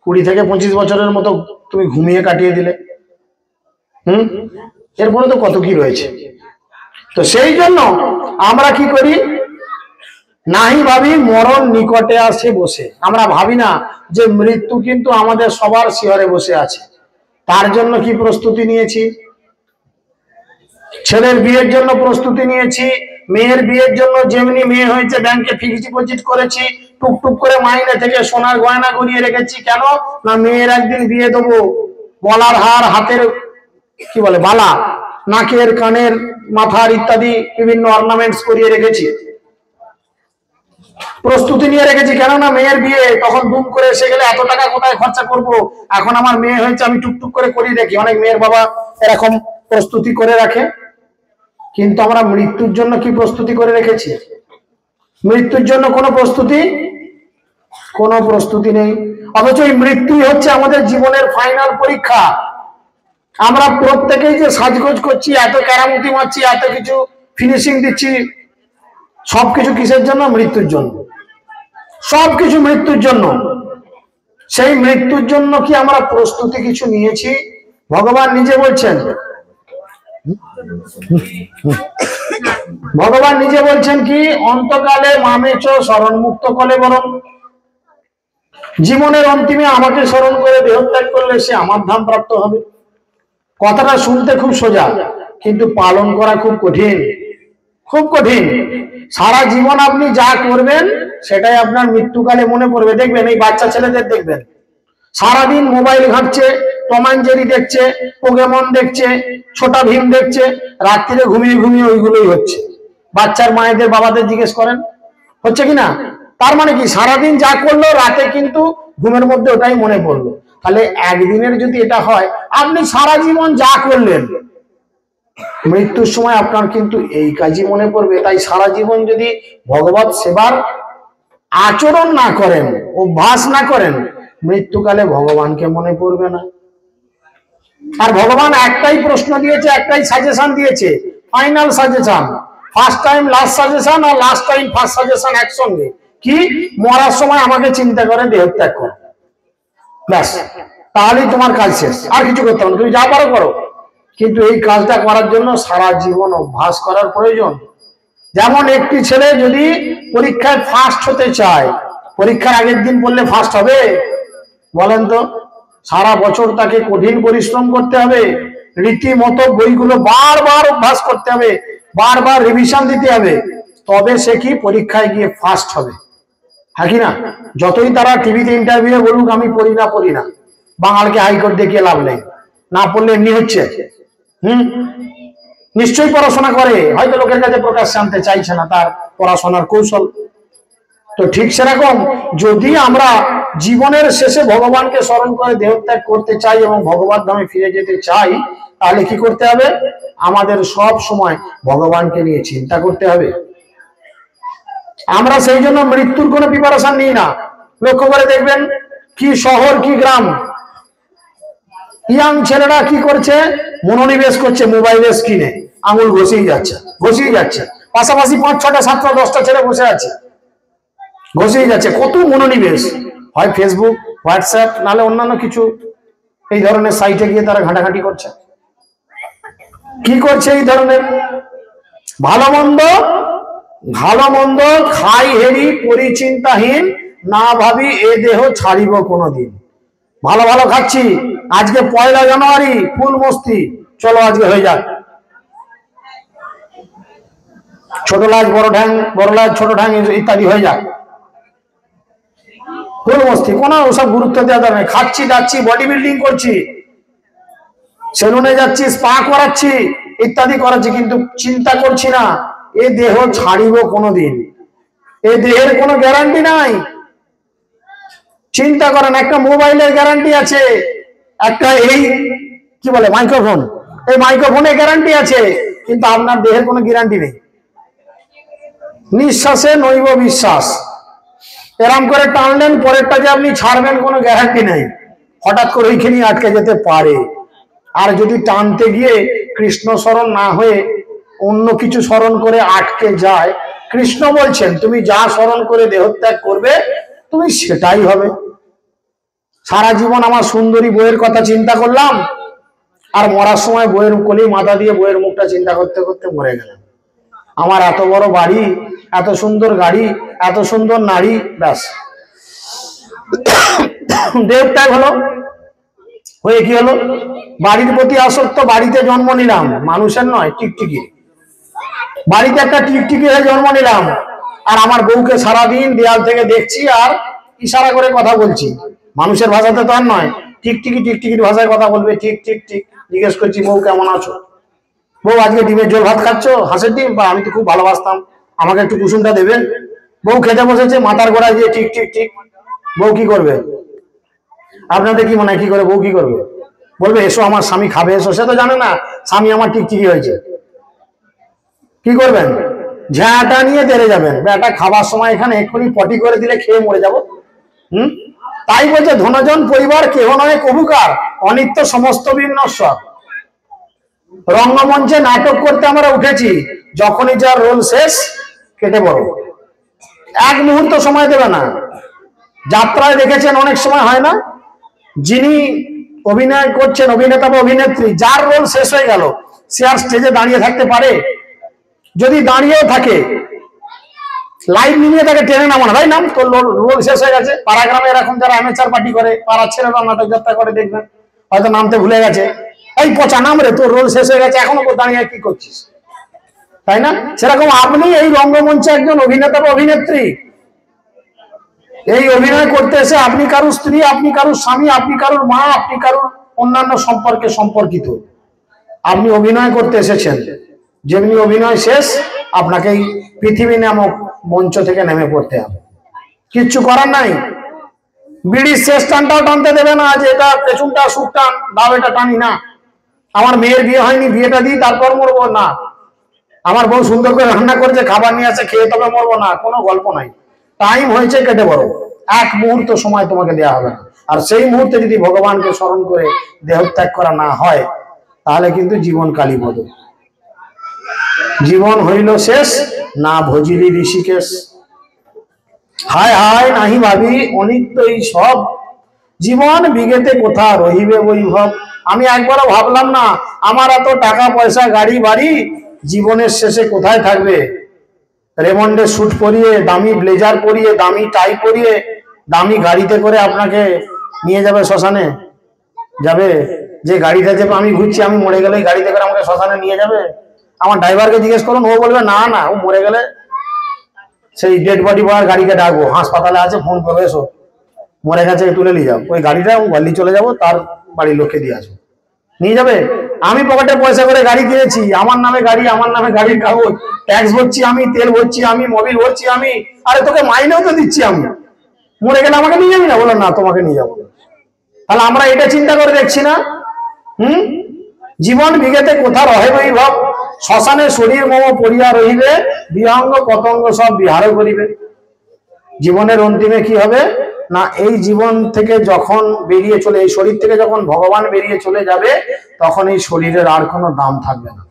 20 থেকে 25 বছরের মতো তুমি ঘুমিয়ে কাটিয়ে দিলে। এরপরে তো কত কি রয়েছে। তো সেই জন্য আমরা কি করি, নাহি ভাবি মরণ নিকটে আসে বসে। আমরা ভাবি না যে মৃত্যু কিন্তু আমাদের সবার শিহরে বসে আছে। তার জন্য কি প্রস্তুতি নিয়েছি? ছেলের বিয়ের জন্য প্রস্তুতি নিয়েছি, মেয়ের বিয়ের জন্য যেমনি মেয়ে হয়েছে ব্যাংকে ফিক্সড ডিপোজিট করেছি, টুকটুক করে মাইনে থেকে সোনার গয়না গড়িয়ে রেখেছি। কেন না, মেয়ের একদিন বিয়ে দেবো, গলার হার, হাতের কি বলে বালা, নাকের, কানের, মাথার ইত্যাদি বিভিন্ন অর্নামেন্টস করিয়ে রেখেছি, প্রস্তুতি নিয়ে রেখেছি। কেননা মেয়ের বিয়ে, তখন দুম করে এসে গেলে এত টাকা কোথায় খরচা করব, এখন আমার মেয়ে হয়েছে আমি টুকটুক করে করিয়ে রাখি। অনেক মেয়ের বাবা এরকম প্রস্তুতি করে রাখে। কিন্তু আমরা মৃত্যুর জন্য কি প্রস্তুতি করে রেখেছি? মৃত্যুর জন্য কোনো প্রস্তুতি নেই। অথচ এই মৃত্যুই হচ্ছে আমাদের জীবনের ফাইনাল পরীক্ষা। আমরা প্রত্যেকেই যে সাজগোজ করছি, এত কেরামতি মারছি, এত কিছু ফিনিশিং দিচ্ছি, সবকিছু কিসের জন্য? মৃত্যুর জন্য। সবকিছু মৃত্যুর জন্য। সেই মৃত্যুর জন্য কি আমরা প্রস্তুতি কিছু নিয়েছি? ভগবান নিজে বলছেন, কি অন্তকালে মামেচ স্মরণ মুক্ত কলে বরণ। জীবনের অন্তিমে আমাকে স্মরণ করে দেহত্যাগ করলে সে আমার ধাম প্রাপ্ত হবে। কথাটা শুনতে খুব সোজা, কিন্তু পালন করা খুব কঠিন, খুব কঠিন। সারা জীবন আপনি যা করবেন সেটাই আপনার মৃত্যুকালে মনে পড়বে। দেখবেন এই বাচ্চা ছেলেদের দেখবেন, সারাদিন মোবাইল ঘাঁটছে, টম অ্যান্ড জেরি দেখছে, পোকেমন দেখছে, ছোটা ভীম দেখছে, রাত্রিরে ঘুমিয়ে ঘুমিয়ে ওইগুলোই হচ্ছে। বাচ্চার মায়েদের বাবাদের জিজ্ঞেস করেন, হচ্ছে কিনা? তার মানে কি, সারাদিন যা করলো রাতে কিন্তু ঘুমের মধ্যে ওটাই মনে পড়লো। তাহলে একদিনের যদি এটা হয়, আপনি সারা জীবন যা করলেন, মৃত্যুর সময় আপনার কিন্তু এই কাজই মনে পড়বে। তাই সারা জীবন যদি ভগবত সেবার আচরণ না করেন, অভ্যাস না করেন, মৃত্যুকালে ভগবানকে মনে পড়বে না। আর ভগবান একটাই প্রশ্ন দিয়েছে, একটাই সাজেশন দিয়েছে, final suggestion. First time last suggestion, আর লাস্ট টাইম ফার্স্ট সাজেশন একসঙ্গে। কি? মরার সময় আমাকে চিন্তা করে দেহত্যাগ করো, ব্যাস, তাহলেই তোমার কাজ শেষ। আর কিছু করতে হবে না, তুমি যা পারো করো। কিন্তু এই কাজটা করার জন্য সারা জীবন অভ্যাস করার প্রয়োজন। যেমন একটি ছেলে যদি পরীক্ষায় ফার্স্ট হতে চায়, পরীক্ষার আগের দিন পড়লে ফার্স্ট হবে? বলেন তো। সারা বছর তাকে কঠিন পরিশ্রম করতে হবে, রীতিমতো বইগুলো বারবার অভ্যাস করতে হবে, বারবার রিভিশন দিতে হবে, তবে সে কি পরীক্ষায় গিয়ে ফার্স্ট হবে। হ্যাঁ কি না? যতই তারা টিভিতে ইন্টারভিউ বলুক আমি পড়ি না, বাঙালকে হাইকোর্ট দেখিয়ে লাভ নেই, না পড়লে এমনি হচ্ছে। নিশ্চয়ই পড়াশোনা করে, হয়তো লোকের কাছে প্রকাশ আনতে চাইছে না তার পড়াশোনার কৌশল। তো ঠিক সেরকম যদি আমরা জীবনের শেষে ভগবানকে স্মরণ করে দেহত্যাগ করতে চাই এবং ভগবান ধামে ফিরে যেতে চাই, তাহলে কি করতে হবে? আমাদের সব সময় ভগবানকে নিয়ে চিন্তা করতে হবে। আমরা সেই জন্য মৃত্যুর কোনো প্রিপারেশন নিই না। লক্ষ্য করে দেখবেন, কি শহর কি গ্রাম, ইয়াং ছেলেরা কি করছে? মনোনিবেশ করছে মোবাইলের স্ক্রিনে, আঙুল ঘষেই যাচ্ছে। পাশাপাশি 5, 6টা 7টা 10টা ছেলে বসে আছে, ঘষেই যাচ্ছে। কত মনোনিবেশ! হয় ফেসবুক, হোয়াটসঅ্যাপ, নাহলে অন্যান্য কিছু এই ধরনের সাইটে গিয়ে তারা ঘাটাঘাটি করছে। কি করছে? এই ধরনের ভালো মন্দ খাই হেরি পরিচিন্তাহীন, না ভাবি এ দেহ ছাড়িব কোনোদিন। ভালো খাচ্ছি, আজকে 1 জানুয়ারি, ফুল মস্তি, চলো আজকে হয়ে যাক। ছোট লাজ বড় ঠ্যাং, বড় লাজ ছোট ঠ্যাং ইত্যাদি হয়ে যাক, ফুল মস্তি। কোনো ওসব গুরুত্ব দেওয়া দরকার নেই। খাচ্ছি, যাচ্ছি, বডি বিল্ডিং করছি, সেলুনে যাচ্ছি, স্পা করাচ্ছি, ইত্যাদি করাচ্ছি, কিন্তু চিন্তা করছি না এ দেহ ছাড়িব কোনোদিন। এ দেহের কোনো গ্যারান্টি নাই। চিন্তা করেন, একটা মোবাইলের গ্যারান্টি আছে, একটা এই কি বলে মাইক্রোফোন, এই মাইক্রোফোনের গ্যারান্টি আছে, কিন্তু আপনার দেহের কোনো গ্যারান্টি নেই। নিঃশ্বাসে নৈব বিশ্বাস, এরম করে টানলেন, পরেরটা যে আপনি ছাড়বেন কোনো গ্যারান্টি নেই, হঠাৎ করে ওইখানে আটকে যেতে পারে। আর যদি টানতে গিয়ে কৃষ্ণ স্মরণ না হয়ে অন্য কিছু স্মরণ করে আটকে যায়, কৃষ্ণ বলছেন তুমি যা স্মরণ করে দেহত্যাগ করবে তুমি সেটাই হবে। সারা জীবন আমার সুন্দরী বইয়ের কথা চিন্তা করলাম, আর মরার সময় বইয়ের কোলেই মাথা দিয়ে বইয়ের মুখটা চিন্তা করতে করতে মরে গেলাম। আমার এত বড় বাড়ি, এত সুন্দর গাড়ি, এত সুন্দর নারী, ব্যাস দেহত্যাগ হলো। হয়ে কি হলো? বাড়ির প্রতি আসক্ত, বাড়িতে জন্ম নিলাম, মানুষের নয় টিকটিকি, বাড়িতে একটা টিকটিকি হয়ে জন্ম নিলাম, আর আমার বউকে সারাদিন দেয়াল থেকে দেখছি আর ইশারা করে কথা বলছি। মানুষের ভাষাতে তো আর নয়, টিকটিকি টিকটিকির ভাষায় কথা বলবে, ঠিক ঠিক ঠিক। জিজ্ঞেস করছি বউ কেমন আছো? বউ আজকে ডিমের ঝোল ভাত খাচ্ছ, হাঁসের ডিম? বা আমি তো খুব ভালোবাসতাম, আমাকে একটু কুসুমটা দেবে। বউ খেতে বসেছে, মাথার গোড়ায় দিয়ে ঠিক ঠিক ঠিক। বউ কি করবে? আপনাদের কি মনে হয় কি করে? বউ কি করবে? বলবে এসো আমার স্বামী খাবে, এসো। সে তো জানে না স্বামী আমার টিকটিকি হয়েছে। কি করবেন? ঝাঁটা নিয়ে তেড়ে যাবেন, বেটা খাবার সময় এখানে এক্ষুনি পটি করে দিলে খেয়ে মরে যাবো। তাই বলছে ধনজন পরিবার কেহ নয় কবুকার, অনিত্য সমস্ত বিনশ্বর। রঙ্গমঞ্চে নাটক করতে আমরা উঠেছি, যখনই যার রোল শেষ কেটে পড়ো, এক মুহূর্ত সময় দেবে না। যাত্রায় দেখেছেন অনেক সময় হয় না, যিনি অভিনয় করছেন, অভিনেতা বা অভিনেত্রী, যার রোল শেষ হয়ে গেল সে আর স্টেজে দাঁড়িয়ে থাকতে পারে? যদি দাঁড়িয়েও থাকে, লাইট নিয়ে তাকে টেনে নামানো, ভাই নাম, তোর রোল শেষ হয়ে গেছে। পাড়া গ্রামে এরকম যারা অ্যামেচার পার্টি করে, পাড়ার ছেলেরা নাটক যাত্রা করে, দেখবেন হয়তো নামতে ভুলে গেছে, এই পচা নাম রে, তোর রোল শেষ হয়ে গেছে, এখনো দাঁড়িয়ে কি করছিস? তাই না? সেরকম আপনি এই রঙ্গমঞ্চে একজন অভিনেতা বা অভিনেত্রী, এই অভিনয় করতে এসে আপনি কারুর স্ত্রী, আপনি কারুর স্বামী, আপনি কারুর মা, আপনি কারুর অন্যান্য সম্পর্কে সম্পর্কিত, আপনি অভিনয় করতে এসেছেন। যেমনি অভিনয় শেষ, আপনাকে এই পৃথিবী নামক মঞ্চ থেকে নেমে পড়তে হবে, কিচ্ছু করার নাই। বিড়ির শেষ টানটাও টানতে দেবে না, যে এটা পেছনটা সুখ টান, দাও এটা টানি না। আমার মেয়ের বিয়ে হয়নি, বিয়েটা দিই তারপর মরবো না। আমার বউ সুন্দর করে রান্না করেছে, খাবার নিয়ে আসে, খেয়ে তবে মরবো না, কোনো গল্প নাই। টাইম হয়েছে, কেটে বড়, এক মুহূর্ত সময় তোমাকে দেওয়া হবে না। আর সেই মুহূর্তে যদি ভগবানকে স্মরণ করে দেহত্যাগ করা না হয়, তাহলে কিন্তু জীবন কালীপদ, জীবন হইল শেষ, না ভজিলি ঋষিকেশ। হায় হায় নাহি ভাবি অনিত্য এই সব, জীবন বিগেতে কোথা রহিবে বৈভব। আমি একবারও ভাবলাম না আমার এত টাকা পয়সা, গাড়ি বাড়ি, জীবনের শেষে কোথায় থাকবে? রেমন্ডের স্যুট পরিয়ে, দামি ব্লেজার পরিয়ে, দামি টাই পরিয়ে, দামি গাড়িতে করে আপনাকে নিয়ে যাবে শ্মশানে? যাবে? যে গাড়িটা যে আমি ঘুরছি, আমি মরে গেলে গাড়িতে করে আমাকে শ্মশানে নিয়ে যাবে? আমার ড্রাইভারকে জিজ্ঞেস করুন, ও বলবে না না, ও মরে গেলে সেই ডেড বডি পাওয়ার গাড়িকে ডাকবো, হাসপাতালে আছে, ফোন করবে এসো মরে গেছে, তুলে নিয়ে যাও। ওই গাড়িটা বালি চলে যাবো, তার বাড়ির লোককে দিয়ে আসবো, নিয়ে যাবে। আমি পকেটে পয়সা করে গাড়ি কিনেছি, আমার নামে গাড়ি, আমার নামে গাড়ির কাগজ, ট্যাক্স ভরছি আমি, তেল ভরছি আমি, মোবিল ভরছি আমি, আরে তোকে মাইনেও তো দিচ্ছি আমি। মরে গেলে আমাকে নিয়ে যাবি না? বলো না, তোমাকে নিয়ে যাবো। তাহলে আমরা এটা চিন্তা করে দেখছি না? জীবন বিগেতে কোথা রহে বৈভব, শ্মশানে শরীর মম পড়িয়া রহিবে, বিহঙ্গ পতঙ্গ সব বিহার করিবে। জীবনের অন্তিমে কি হবে না, এই জীবন থেকে যখন বেরিয়ে চলে, এই শরীর থেকে যখন ভগবান বেরিয়ে চলে যাবে, তখন এই শরীরের আর কোনো দাম থাকবে না,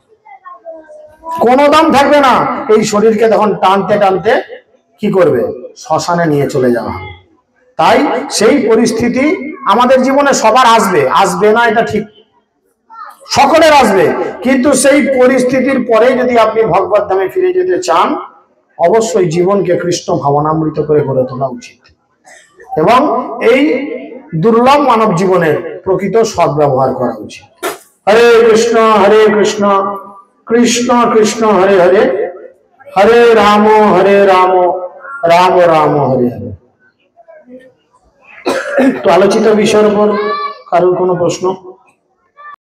কোনো দাম থাকবে না। এই শরীরকে তখন টানতে টানতে কি করবে? শ্মশানে নিয়ে চলে যাওয়া হবে। তাই সেই পরিস্থিতি আমাদের জীবনে সবার আসবে, আসবে না এটা ঠিক, সকলের আসবে। কিন্তু সেই পরিস্থিতির পরে যদি আপনি ভগবত ধামে ফিরে যেতে চান, অবশ্যই জীবনকে কৃষ্ণ ভাবনামৃত করে গড়ে তোলা উচিত, এবং এই দুর্লভ মানব জীবনের প্রকৃত সদ্ব্যবহার করা উচিত। হরে কৃষ্ণ কৃষ্ণ কৃষ্ণ হরে হরে, হরে রাম রাম রাম হরে হরে। তো আলোচিত বিষয়ের উপর কারোর কোনো প্রশ্ন?